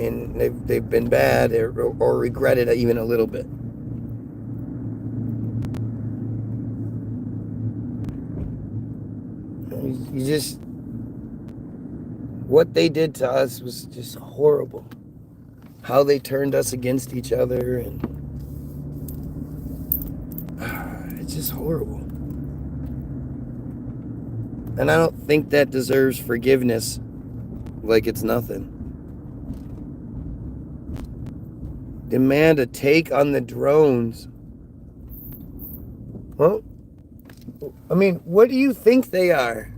they've been bad or regret it even a little bit. You just, what they did to us was just horrible. How they turned us against each other, and it's just horrible. And I don't think that deserves forgiveness like it's nothing. Demand a take on the drones. Well, I mean, what do you think they are?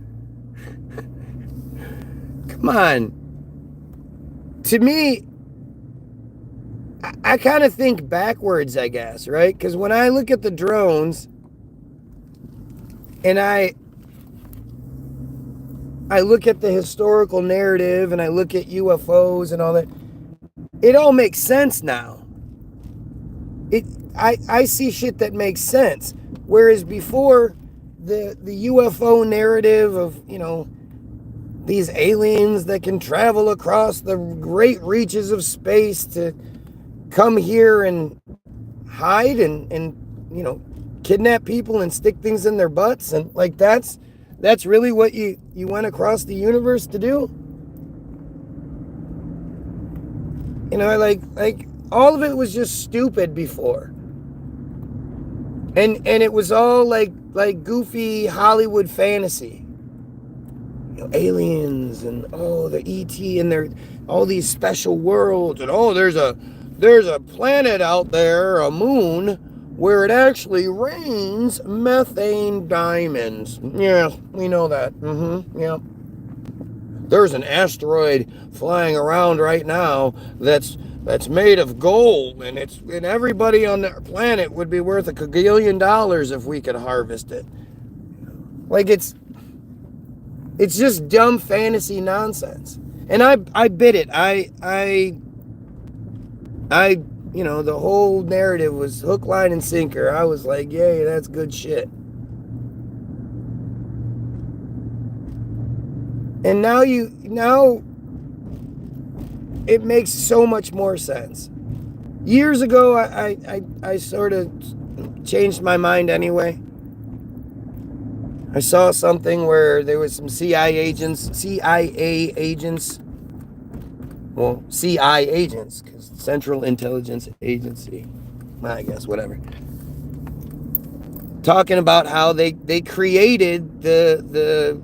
Come on. To me, I kind of think backwards, I guess, right? Because when I look at the drones and I look at the historical narrative and I look at UFOs and all that, it all makes sense now. I see shit that makes sense. Whereas before, the UFO narrative of, these aliens that can travel across the great reaches of space to come here and hide and kidnap people and stick things in their butts, and like that's really what you went across the universe to do. Like all of it was just stupid before. And it was all like goofy Hollywood fantasy. Aliens and the ET and their all these special worlds, and there's a planet out there, a moon, where it actually rains methane diamonds. Yeah, we know that. Yeah. There's an asteroid flying around right now that's made of gold, and everybody on the planet would be worth $1 gajillion if we could harvest it. Like it's just dumb fantasy nonsense. And I bit it. I the whole narrative was hook, line, and sinker. I was like, yay, that's good shit. And now it makes so much more sense. Years ago, I sort of changed my mind anyway. I saw something where there was some CIA agents, well, CI agents, because Central Intelligence Agency, I guess, whatever, talking about how they created the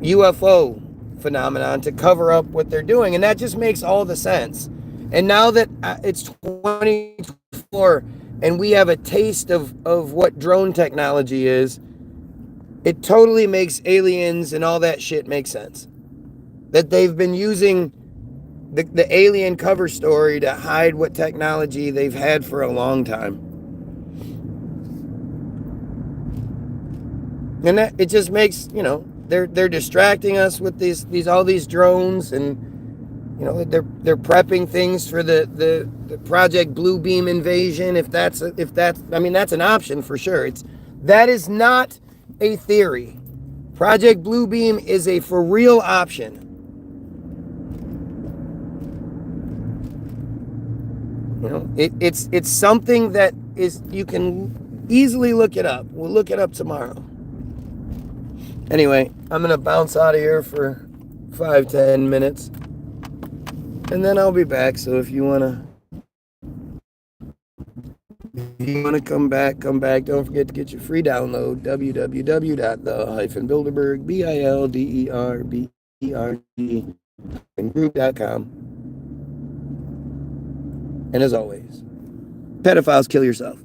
UFO phenomenon to cover up what they're doing, and that just makes all the sense. And now that it's 2024 and we have a taste of what drone technology is, it totally makes aliens and all that shit make sense. That they've been using the alien cover story to hide what technology they've had for a long time. And that it just makes, they're distracting us with all these drones, and they're prepping things for the Project Bluebeam invasion. That's an option for sure. That is not a theory. Project Bluebeam is a for real option. It's something that is, you can easily look it up. We'll look it up tomorrow. Anyway, I'm gonna bounce out of here for 5-10 minutes, and then I'll be back. So if you wanna come back. Don't forget to get your free download, www.the-bilderberg.group.com. And as always, pedophiles, kill yourself.